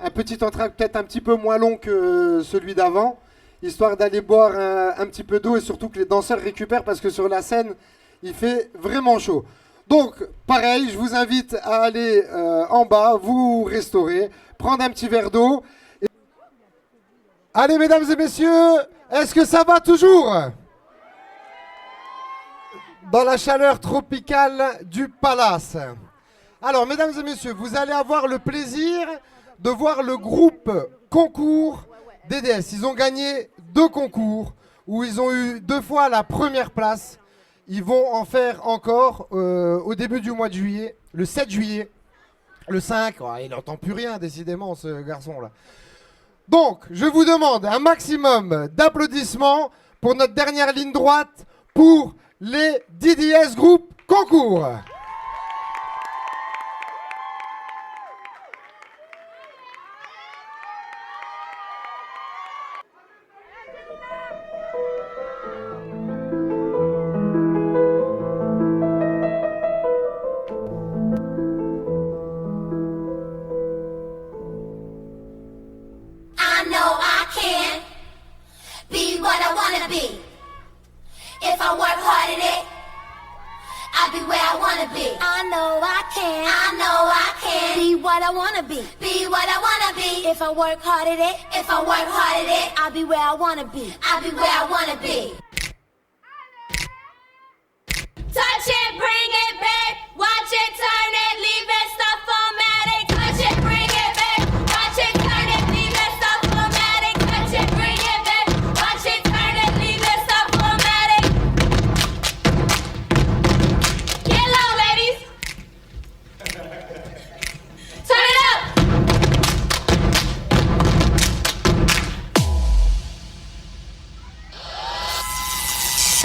Speaker 4: Un petit entracte peut-être un petit peu moins long que celui d'avant, histoire d'aller boire un petit peu d'eau et surtout que les danseurs récupèrent parce que sur la scène, il fait vraiment chaud. Donc, pareil, je vous invite à aller en bas, vous restaurer, prendre un petit verre d'eau. Et... Allez, mesdames et messieurs, est-ce que ça va toujours ? Dans la chaleur tropicale du Palace. Alors, mesdames et messieurs, vous allez avoir le plaisir de voir le groupe concours DDS. Ils ont gagné 2 concours où ils ont eu 2 fois la première place. Ils vont en faire encore au début du mois de juillet, le 7 juillet, le 5. Oh, il n'entend plus rien, décidément, ce garçon-là. Donc, je vous demande un maximum d'applaudissements pour notre dernière ligne droite pour les DDS Group Concours.
Speaker 11: If I work hard at it, I'll be where I wanna be. I know I can. I know I can. Be what I wanna be. Be what I wanna be. If I work hard at it, if I work hard at it, I'll be where I wanna be. I'll be where I wanna be. Touch it, bring it back. Watch it, turn it, leave that stuff formatted. Touch it, bring it back. Watch it, turn it, leave that stuff formatted. Touch it, bring it back. Watch it, turn it, leave that stuff formatted. Get low, ladies. Turn it up.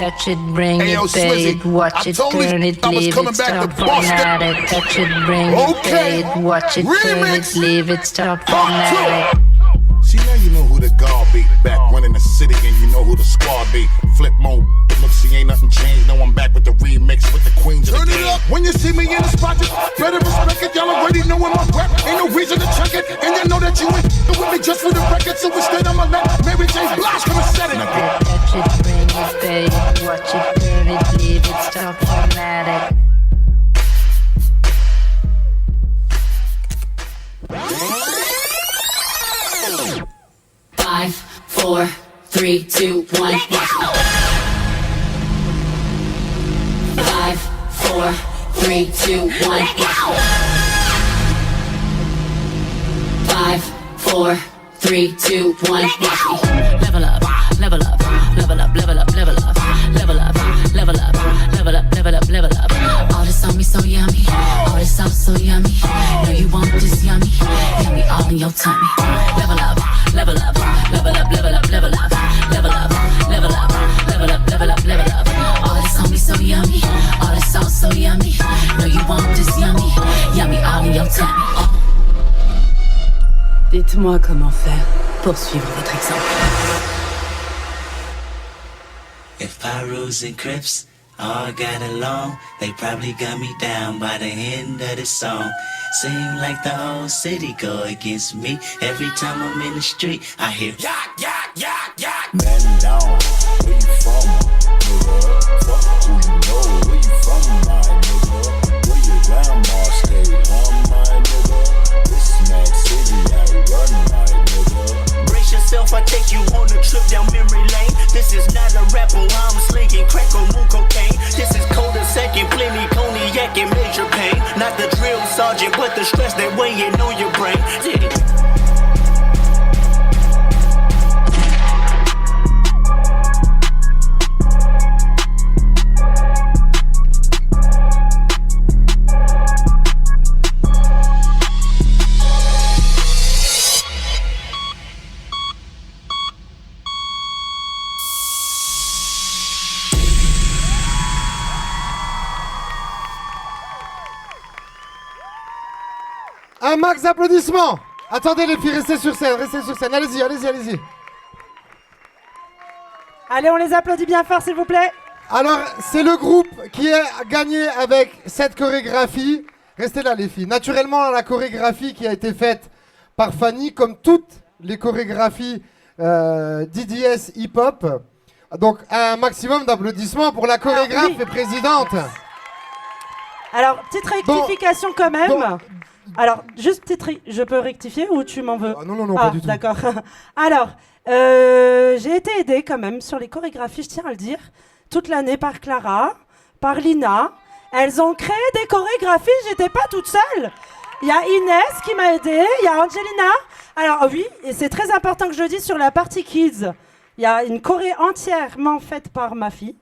Speaker 6: Touch it, bring
Speaker 5: Hey, yo,
Speaker 6: it, babe.
Speaker 5: Swizzy,
Speaker 6: Watch
Speaker 5: I
Speaker 6: it,
Speaker 5: told you
Speaker 6: turn it,
Speaker 5: I was
Speaker 6: leave
Speaker 5: coming
Speaker 6: it,
Speaker 5: back
Speaker 6: stop
Speaker 5: to Boston.
Speaker 6: formatted. Touch it, bring
Speaker 5: Okay.
Speaker 6: it, babe. Watch it, turn
Speaker 5: Remix.
Speaker 6: it, leave it, stop
Speaker 5: Part two.
Speaker 6: formatted.
Speaker 5: See, now you know who the guard be. Back one in the city and you know who the squad be. Flip mode. Look, see, ain't nothing changed. No, I'm back with the remix with the queens of the game. Turn it up. When you see me in the spot, just better respect it. Y'all already know I'm rap. Ain't no reason to check it. And you know that you ain't with me just for the record. So instead, I'ma let Mary J. Blige come and set it.
Speaker 6: Touch it, bring it, babe. Watch it, turn it, leave it, stop formatted. Five, four, three, two, one. Five, four, three, two, one. Five, four, three, two, one. Level up, level up, level up, level up, level up, level up, level up, level up, level up, level up. All this on me so yummy, all this sauce so yummy. Know you want this yummy, yummy all in your tummy. Level up, level up, level up, level up, level up, level up, level up, level up, level up, level up. All this on me so yummy, all this sauce so yummy. Know you want this yummy, yummy all in your tummy. Dites-moi comment faire pour suivre votre exemple.
Speaker 21: If Pyrus and Crips all got along, they probably got me down by the end of the song. Seem like the whole city go against me. Every time I'm in the street, I hear yak, yak, yak, yak.
Speaker 5: Man down, where you from, nigga? Fuck who you know, where you from, my nigga? Where your grandma stay, my nigga? This Mac City, I run, my nigga.
Speaker 21: Brace yourself, I take you on a trip down memory lane. This is not a rapper, I'm slinging crack or moon cocaine. This is colder second, plenty cognac and major pain. Not the drill sergeant, but the stress that weighing on your brain.
Speaker 4: Un max d'applaudissements. Attendez les filles, restez sur scène, allez-y, allez-y, allez-y.
Speaker 3: Allez, on les applaudit bien fort, s'il vous plaît.
Speaker 4: Alors, c'est le groupe qui a gagné avec cette chorégraphie. Restez là, les filles. Naturellement, la chorégraphie qui a été faite par Fanny, comme toutes les chorégraphies d'IDS hip-hop. Donc, un maximum d'applaudissements pour la chorégraphe et présidente.
Speaker 3: Alors, petite rectification quand même. Alors, juste je peux rectifier ou tu m'en veux?
Speaker 4: Non, pas du tout.
Speaker 3: D'accord. Alors, j'ai été aidée quand même sur les chorégraphies, je tiens à le dire, toute l'année par Clara, par Lina. Elles ont créé des chorégraphies, j'étais pas toute seule. Il y a Inès qui m'a aidée, il y a Angelina. Alors oui, et c'est très important que je le dise sur la partie kids. Il y a une choré entièrement faite par ma fille.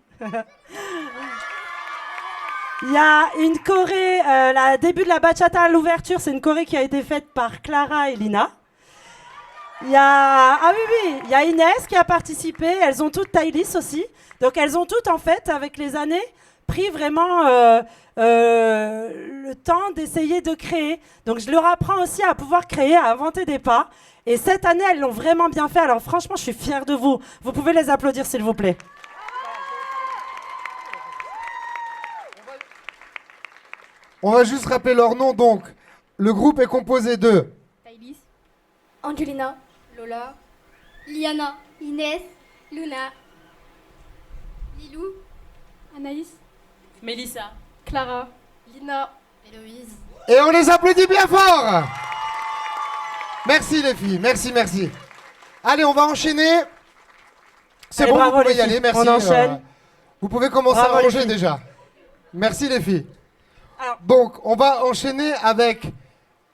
Speaker 3: Il y a une choré, le début de la bachata à l'ouverture, c'est une choré qui a été faite par Clara et Lina. Il y a, il y a Inès qui a participé, elles ont toutes Thaïlis aussi. Donc elles ont toutes en fait, avec les années, pris vraiment le temps d'essayer de créer. Donc je leur apprends aussi à pouvoir créer, à inventer des pas. Et cette année, elles l'ont vraiment bien fait. Alors franchement, je suis fière de vous. Vous pouvez les applaudir s'il vous plaît.
Speaker 4: On va juste rappeler leur nom. Donc, le groupe est composé de
Speaker 1: Thaïlis, Angelina, Lola, Liana, Inès, Luna, Lilou, Anaïs,
Speaker 22: Mélissa,
Speaker 1: Clara, Lina, Héloïse.
Speaker 4: Et on les applaudit bien fort. Merci les filles, merci. Allez, on va enchaîner. C'est
Speaker 3: Allez,
Speaker 4: bon,
Speaker 3: bravo,
Speaker 4: vous pouvez
Speaker 3: les
Speaker 4: y aller,
Speaker 3: filles.
Speaker 4: merci.
Speaker 3: On enchaîne.
Speaker 4: Vous pouvez commencer
Speaker 3: Bravo,
Speaker 4: à
Speaker 3: les
Speaker 4: ranger
Speaker 3: filles.
Speaker 4: déjà. Merci les filles. Donc, on va enchaîner avec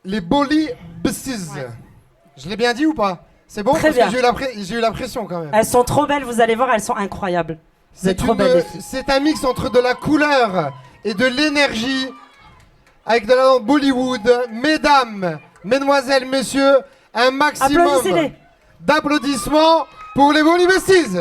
Speaker 4: les Boli Besties. Je l'ai bien dit ou pas? C'est bon?
Speaker 3: Très
Speaker 4: Parce
Speaker 3: bien.
Speaker 4: que j'ai eu la pression quand même.
Speaker 3: Elles sont trop belles, vous allez voir, elles sont incroyables. C'est trop belle. les filles.
Speaker 4: C'est un mix entre de la couleur et de l'énergie avec de la danse Bollywood. Mesdames, mesdemoiselles, messieurs, un maximum
Speaker 3: Applaudissez-les.
Speaker 4: d'applaudissements pour les Boli Besties.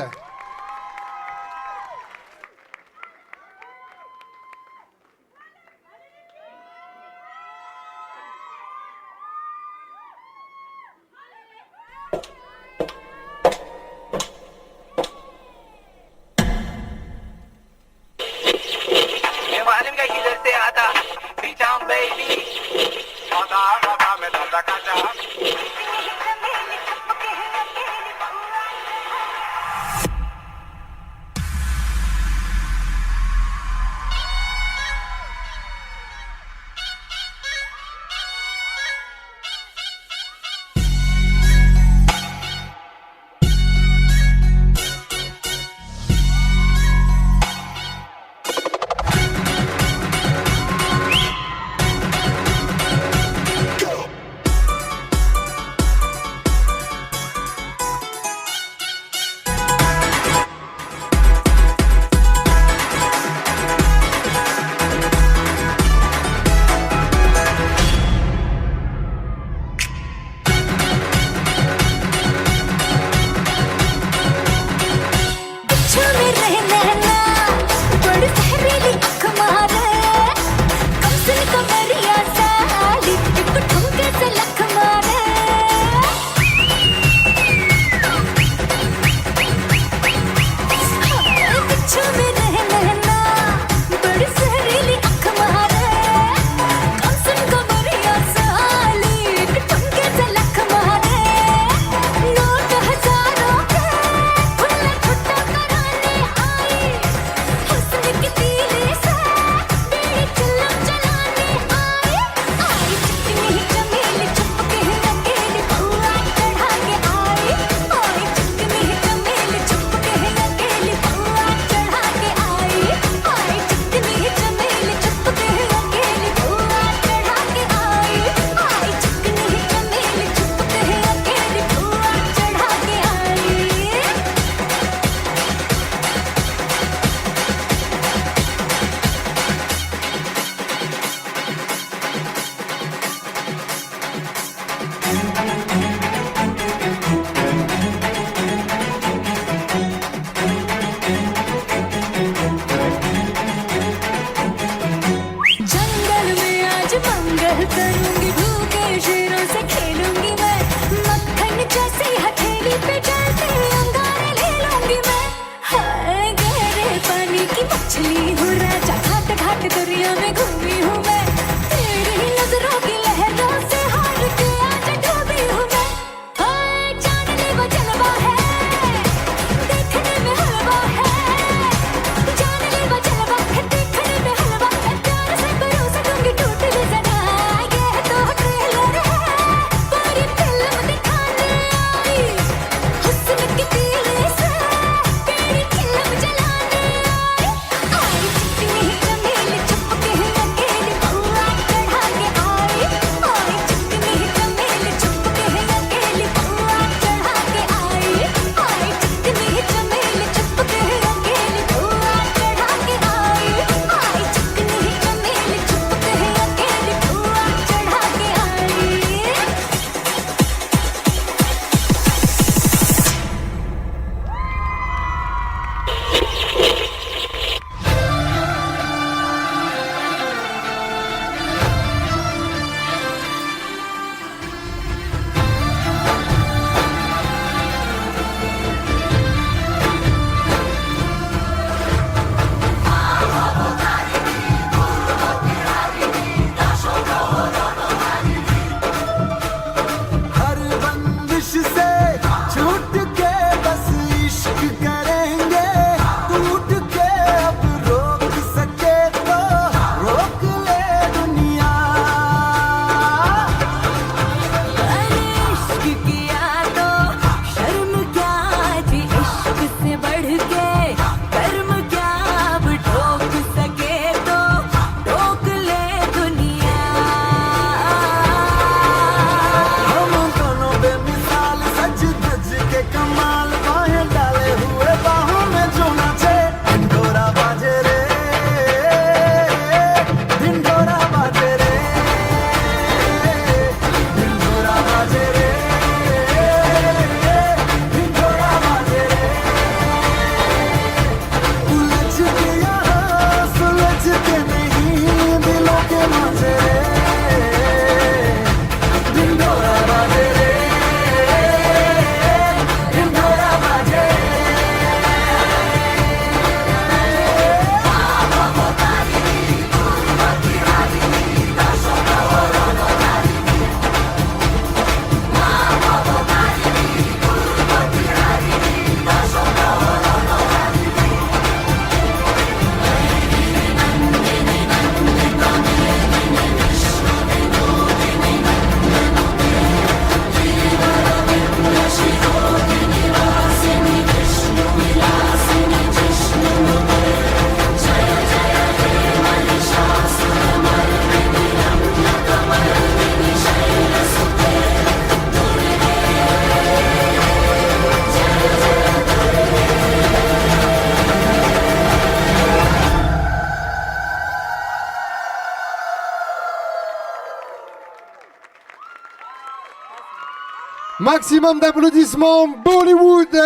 Speaker 4: Maximum d'applaudissements, Bollywood,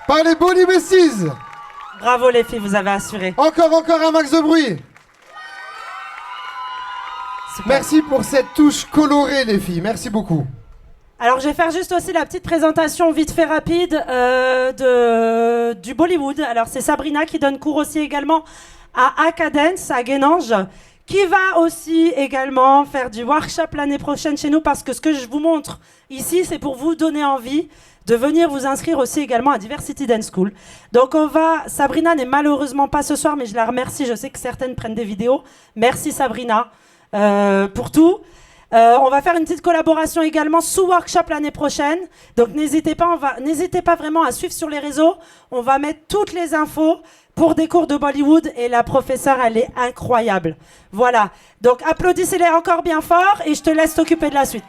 Speaker 4: par les Bolly Besties.
Speaker 3: Bravo les filles, vous avez assuré.
Speaker 4: Encore un max de bruit.
Speaker 3: Super.
Speaker 4: Merci pour cette touche colorée les filles, merci beaucoup.
Speaker 3: Alors je vais faire juste aussi la petite présentation vite fait rapide du Bollywood. Alors c'est Sabrina qui donne cours aussi également à Acadence, à Guénange, qui va aussi également faire du workshop l'année prochaine chez nous, parce que ce que je vous montre ici, c'est pour vous donner envie de venir vous inscrire aussi également à Diversity Dance School. Donc Sabrina n'est malheureusement pas ce soir, mais je la remercie, je sais que certaines prennent des vidéos. Merci Sabrina pour tout. On va faire une petite collaboration également sous workshop l'année prochaine. Donc n'hésitez pas vraiment à suivre sur les réseaux. On va mettre toutes les infos pour des cours de Bollywood et la professeure, elle est incroyable. Voilà. Donc applaudissez-les encore bien fort et je te laisse t'occuper de la suite.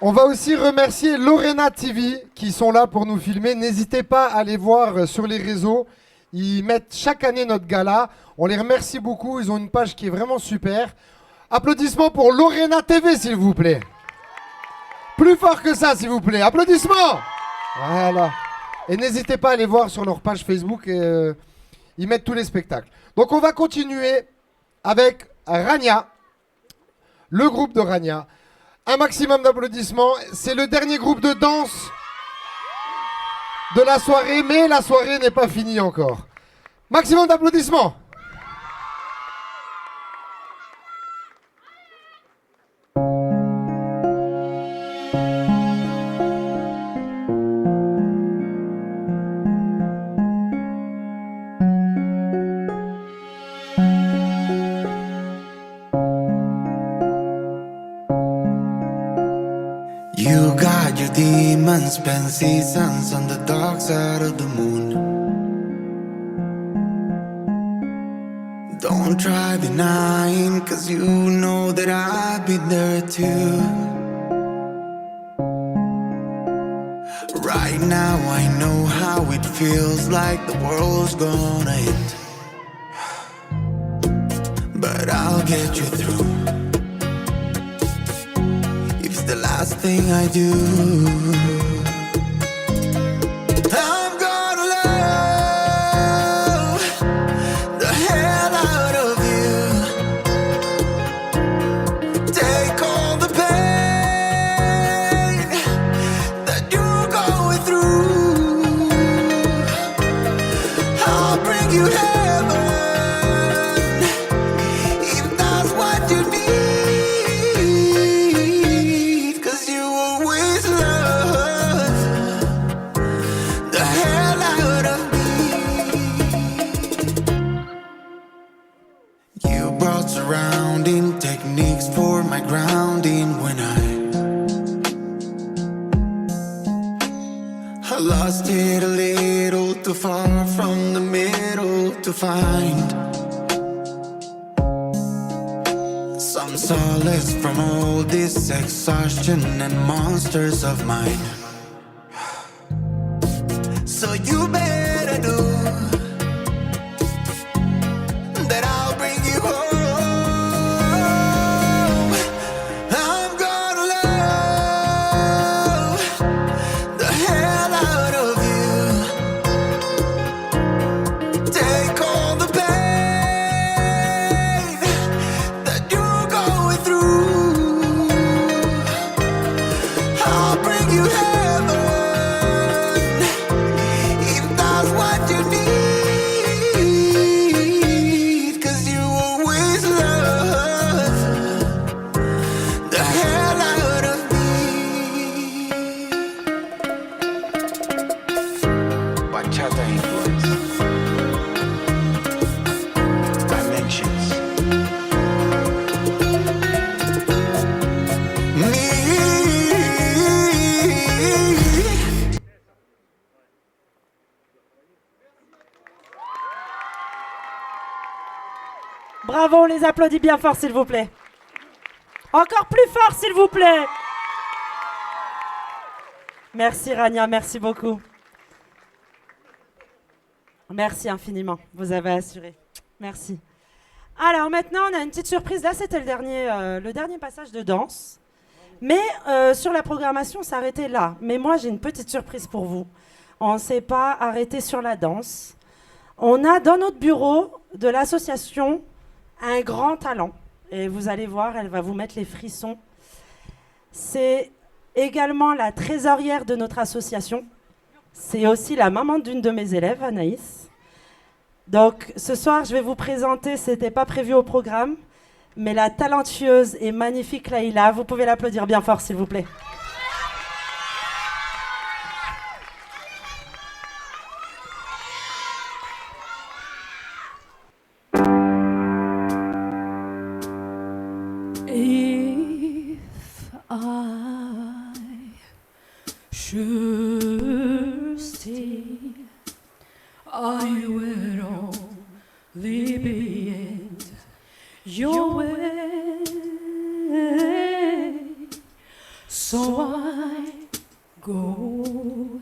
Speaker 4: On va aussi remercier Lorena TV qui sont là pour nous filmer. N'hésitez pas à les voir sur les réseaux. Ils mettent chaque année notre gala. On les remercie beaucoup. Ils ont une page qui est vraiment super. Applaudissements pour Lorena TV, s'il vous plaît. Plus fort que ça, s'il vous plaît. Applaudissements. Voilà. Et n'hésitez pas à aller voir sur leur page Facebook. Ils mettent tous les spectacles. Donc on va continuer avec Rania, le groupe de Rania. Un maximum d'applaudissements. C'est le dernier groupe de danse de la soirée, mais la soirée n'est pas finie encore. Maximum d'applaudissements.
Speaker 8: You got your demons, spend seasons on the dark side of the moon. Don't try denying, cause you know that I've been there too. Right now I know how it feels, like the world's gonna end. But I'll get you through. The last thing I do, I'm gonna love the hell out of you. Take all the pain that you're going through. I'll bring you heaven if that's what you need. Surrounding techniques for my grounding when I lost it a little too far from the middle to find some solace from all this exhaustion and monsters of mine. So you better know that I'll bring you home.
Speaker 3: Bravo, on les applaudit bien fort, s'il vous plaît. Encore plus fort, s'il vous plaît. Merci Rania, merci beaucoup. Merci infiniment, vous avez assuré. Merci. Alors maintenant, on a une petite surprise. Là, c'était le dernier passage de danse. Mais sur la programmation, ça s'arrêtait là. Mais moi, j'ai une petite surprise pour vous. On ne s'est pas arrêté sur la danse. On a dans notre bureau de l'association un grand talent. Et vous allez voir, elle va vous mettre les frissons. C'est également la trésorière de notre association. C'est aussi la maman d'une de mes élèves, Anaïs. Donc ce soir, je vais vous présenter, ce n'était pas prévu au programme, mais la talentueuse et magnifique Laïla. Vous pouvez l'applaudir bien fort, s'il vous plaît.
Speaker 2: If I should stay, I will only be in your way. So I go,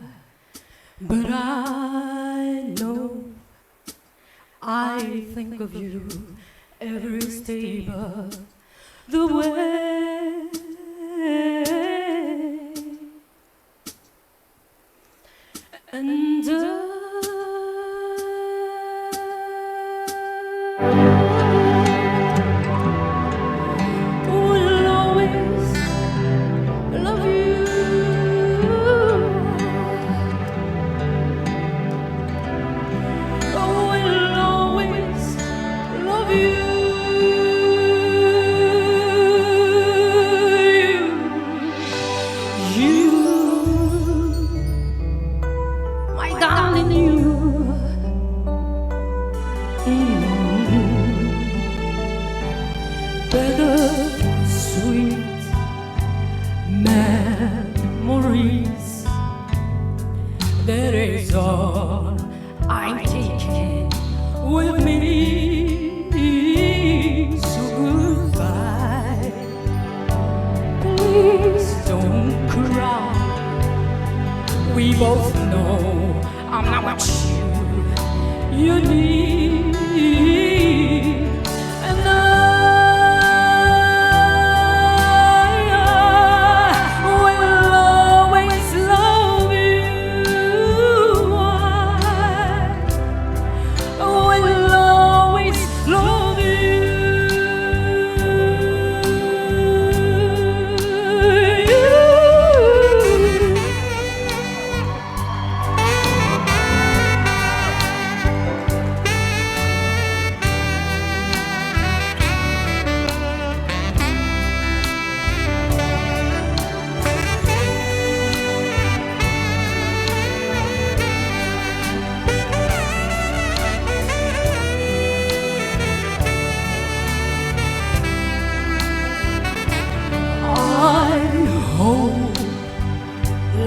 Speaker 2: but I know I think of you every step of the way. And will always love you. Will always love you. Darling, you. Bittersweet memories. That is all I'm taking with me. So goodbye. Please don't cry. We both know I'm not what you need, and I will always love you. I will always love you. I hope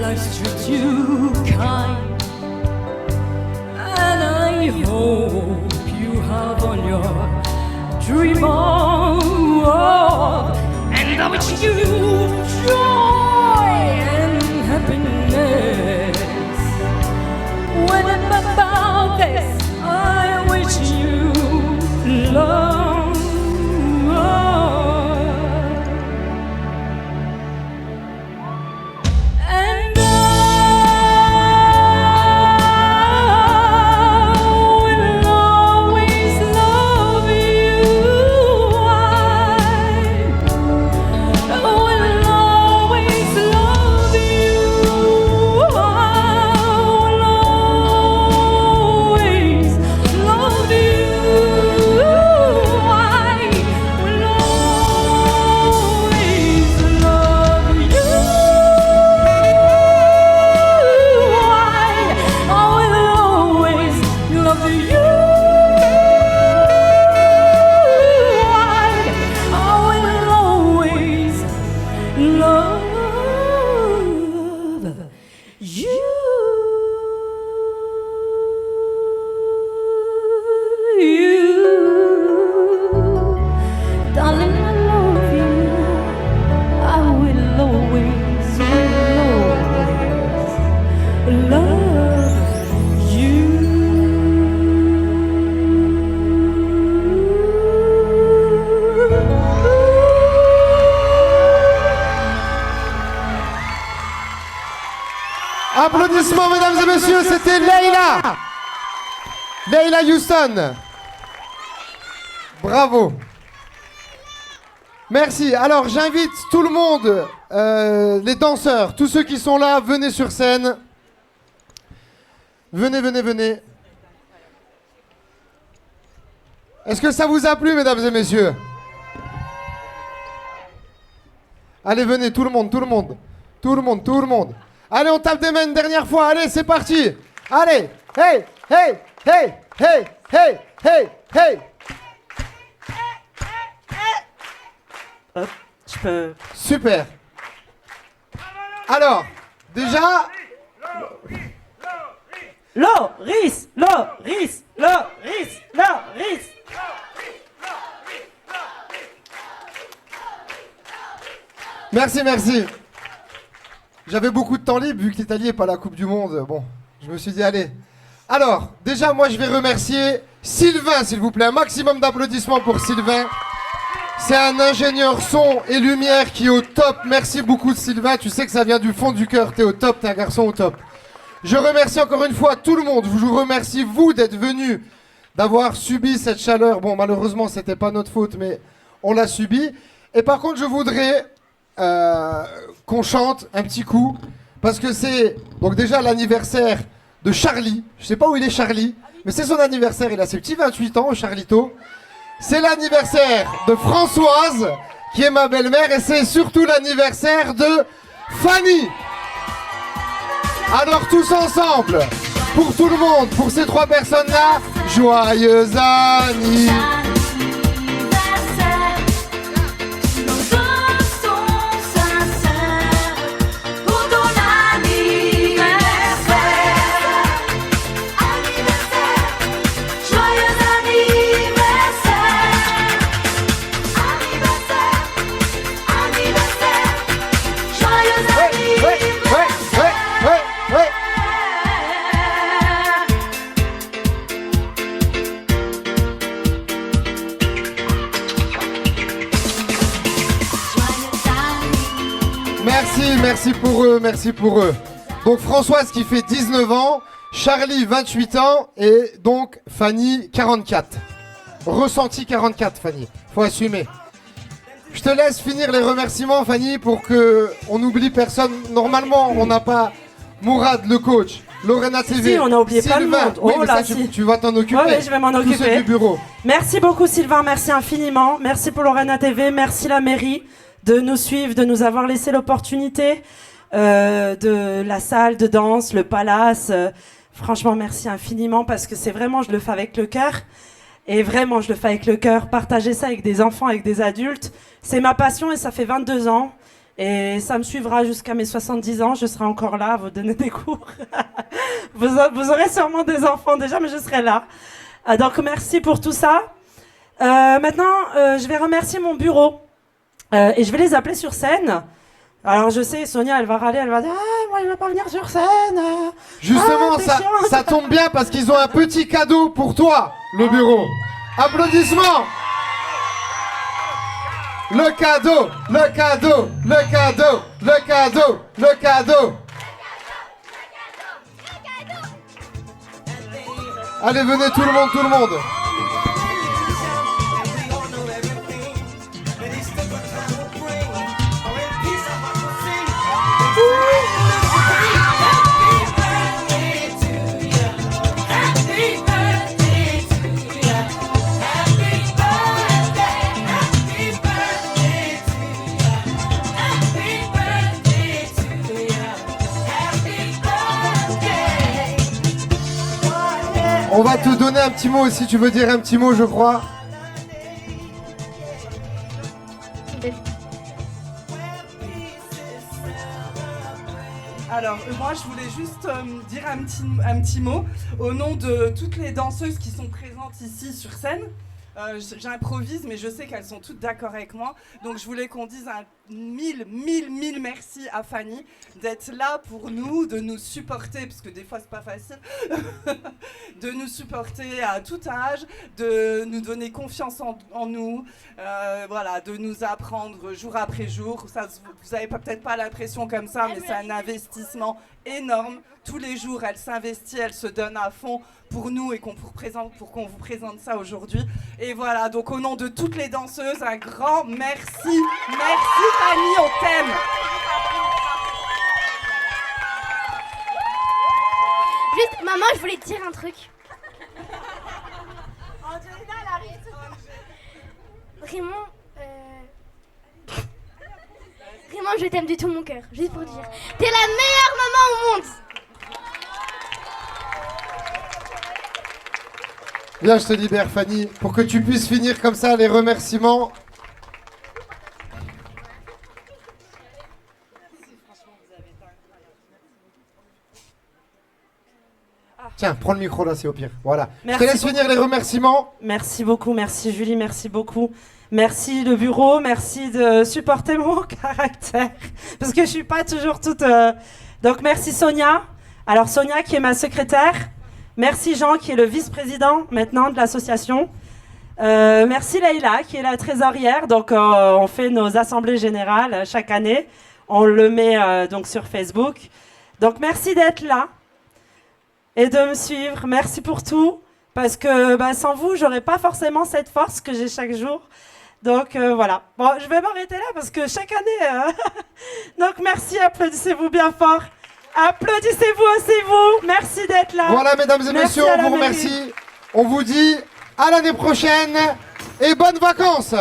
Speaker 2: life's treated you kind, and I hope you have on your dream of, and I wish you joy and happiness. When I'm about this, I wish you love. And I will always love you. I will always love you. I will always love you.
Speaker 4: Applaudissements, mesdames et messieurs, c'était Leila. Leila Houston. Bravo. Merci. Alors, j'invite tout le monde, les danseurs, tous ceux qui sont là, venez sur scène. Venez, venez, venez. Est-ce que ça vous a plu, mesdames et messieurs? Allez, venez, tout le monde, tout le monde. Tout le monde, tout le monde. Allez, on tape des mains une dernière fois. Allez, c'est parti. Allez. Hey, hey, hey, hey, hey, hey, hey.
Speaker 3: Hop, je peux...
Speaker 4: Super. Alors, déjà...
Speaker 3: Loris, Loris, Loris, Loris.
Speaker 4: Merci, merci. J'avais beaucoup de temps libre vu que l'Italie n'est pas la Coupe du Monde. Bon, je me suis dit, allez. Alors, déjà, moi, je vais remercier Sylvain, s'il vous plaît. Un maximum d'applaudissements pour Sylvain. C'est un ingénieur son et lumière qui est au top. Merci beaucoup, Sylvain. Tu sais que ça vient du fond du cœur. T'es au top, t'es un garçon au top. Je remercie encore une fois tout le monde. Je vous remercie, vous, d'être venus, d'avoir subi cette chaleur. Bon, malheureusement, c'était pas notre faute, mais on l'a subi. Et par contre, je voudrais qu'on chante un petit coup, parce que c'est donc déjà l'anniversaire de Charlie. Je sais pas où il est, Charlie, mais c'est son anniversaire. Il a ses petits 28 ans, Charlito. C'est l'anniversaire de Françoise, qui est ma belle-mère, et c'est surtout l'anniversaire de Fanny. Alors tous ensemble, pour tout le monde, pour ces trois personnes-là, joyeux anniversaire. Merci pour eux, merci pour eux. Donc Françoise qui fait 19 ans, Charlie 28 ans et donc Fanny 44. Ressenti 44, Fanny, faut assumer. Je te laisse finir les remerciements, Fanny, pour que on n'oublie personne. Normalement, on n'a pas Mourad, le coach, Lorena TV.
Speaker 3: Si, on a oublié
Speaker 4: Sylvain.
Speaker 3: plein de monde.
Speaker 4: Oui,
Speaker 3: Oh
Speaker 4: mais
Speaker 3: là,
Speaker 4: ça,
Speaker 3: si.
Speaker 4: tu vas t'en occuper.
Speaker 3: Ouais, je vais m'en
Speaker 4: Tous ceux
Speaker 3: occuper.
Speaker 4: du bureau.
Speaker 3: Merci beaucoup, Sylvain. Merci infiniment. Merci pour Lorena TV. Merci la mairie de nous suivre, de nous avoir laissé l'opportunité de la salle de danse, le palace. Franchement, merci infiniment parce que c'est vraiment, je le fais avec le cœur. Et vraiment, je le fais avec le cœur. Partager ça avec des enfants, avec des adultes, c'est ma passion et ça fait 22 ans. Et ça me suivra jusqu'à mes 70 ans. Je serai encore là à vous donner des cours. Vous aurez sûrement des enfants déjà, mais je serai là. Donc, merci pour tout ça. Maintenant, je vais remercier mon bureau. Et je vais les appeler sur scène. Alors je sais, Sonia, elle va râler, elle va dire « Ah, moi je vais pas venir sur scène !»
Speaker 4: Justement, ça tombe bien parce qu'ils ont un petit cadeau pour toi, le bureau. Applaudissements. Le cadeau, le cadeau, le cadeau, le cadeau, le cadeau. Allez, venez tout le monde, tout le monde. On va te donner un petit mot si tu veux dire un petit mot, je crois.
Speaker 7: Alors, moi, je voulais juste dire un petit mot au nom de toutes les danseuses qui sont présentes ici sur scène. J'improvise, mais je sais qu'elles sont toutes d'accord avec moi. Donc, je voulais qu'on dise un mille merci à Fanny d'être là pour nous, de nous supporter, parce que des fois c'est pas facile, de nous supporter à tout âge, de nous donner confiance en nous, voilà, de nous apprendre jour après jour. Ça, vous avez peut-être pas l'impression comme ça, mais c'est un investissement énorme. Tous les jours, elle s'investit, elle se donne à fond pour nous et pour qu'on vous présente ça aujourd'hui. Et voilà, donc au nom de toutes les danseuses, un grand merci. Merci Fanny, on t'aime.
Speaker 1: Juste, maman, je voulais te dire un truc.
Speaker 7: Angelina, elle arrive.
Speaker 1: Raymond, Raymond, je t'aime du tout mon cœur, juste pour dire. T'es la meilleure maman au monde.
Speaker 4: Viens, je te libère, Fanny, pour que tu puisses finir comme ça les remerciements. Tiens, prends le micro là, c'est au pire. Voilà.
Speaker 3: Merci
Speaker 4: je te laisse finir les remerciements.
Speaker 3: Merci beaucoup, merci Julie, merci beaucoup. Merci le bureau, merci de supporter mon caractère. Parce que je suis pas toujours toute... Donc merci Sonia. Alors Sonia qui est ma secrétaire. Merci Jean qui est le vice-président maintenant de l'association. Merci Leïla qui est la trésorière. Donc on fait nos assemblées générales chaque année. On le met donc sur Facebook. Donc merci d'être là et de me suivre. Merci pour tout. Parce que sans vous, j'aurais pas forcément cette force que j'ai chaque jour. Donc voilà. Bon, je vais m'arrêter là parce que chaque année... Donc merci, applaudissez-vous bien fort. Applaudissez-vous aussi vous. Merci d'être là.
Speaker 4: Voilà, mesdames et messieurs, on vous remercie. On vous dit à l'année prochaine et bonnes vacances.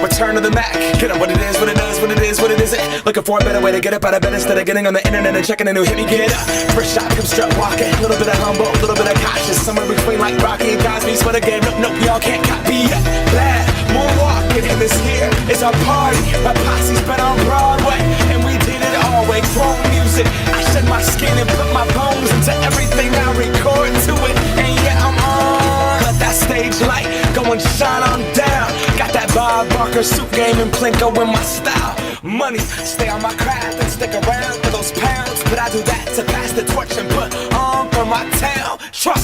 Speaker 14: Return to the Mac. Get up what it is, what it does, what it is, what it isn't. Looking for a better way to get up out of bed instead of getting on the internet and checking a new hit. Me get up. First shot, come strut walking. A little bit of humble, a little bit of cautious. Somewhere between like Rocky and Cosby's for the game. Nope, y'all can't copy it. Glad moonwalking, and this here is our party. My posse's been on Broadway, and we did it all way. Grown music. I shed my skin and put my bones into everything I record to it. And yeah, I'm on. Let that stage light go and shine on down. Got that Bob Barker suit game and Plinko in my style. Money, stay on my craft and stick around for those pounds. But I do that to pass the torch and put on for my town. Trust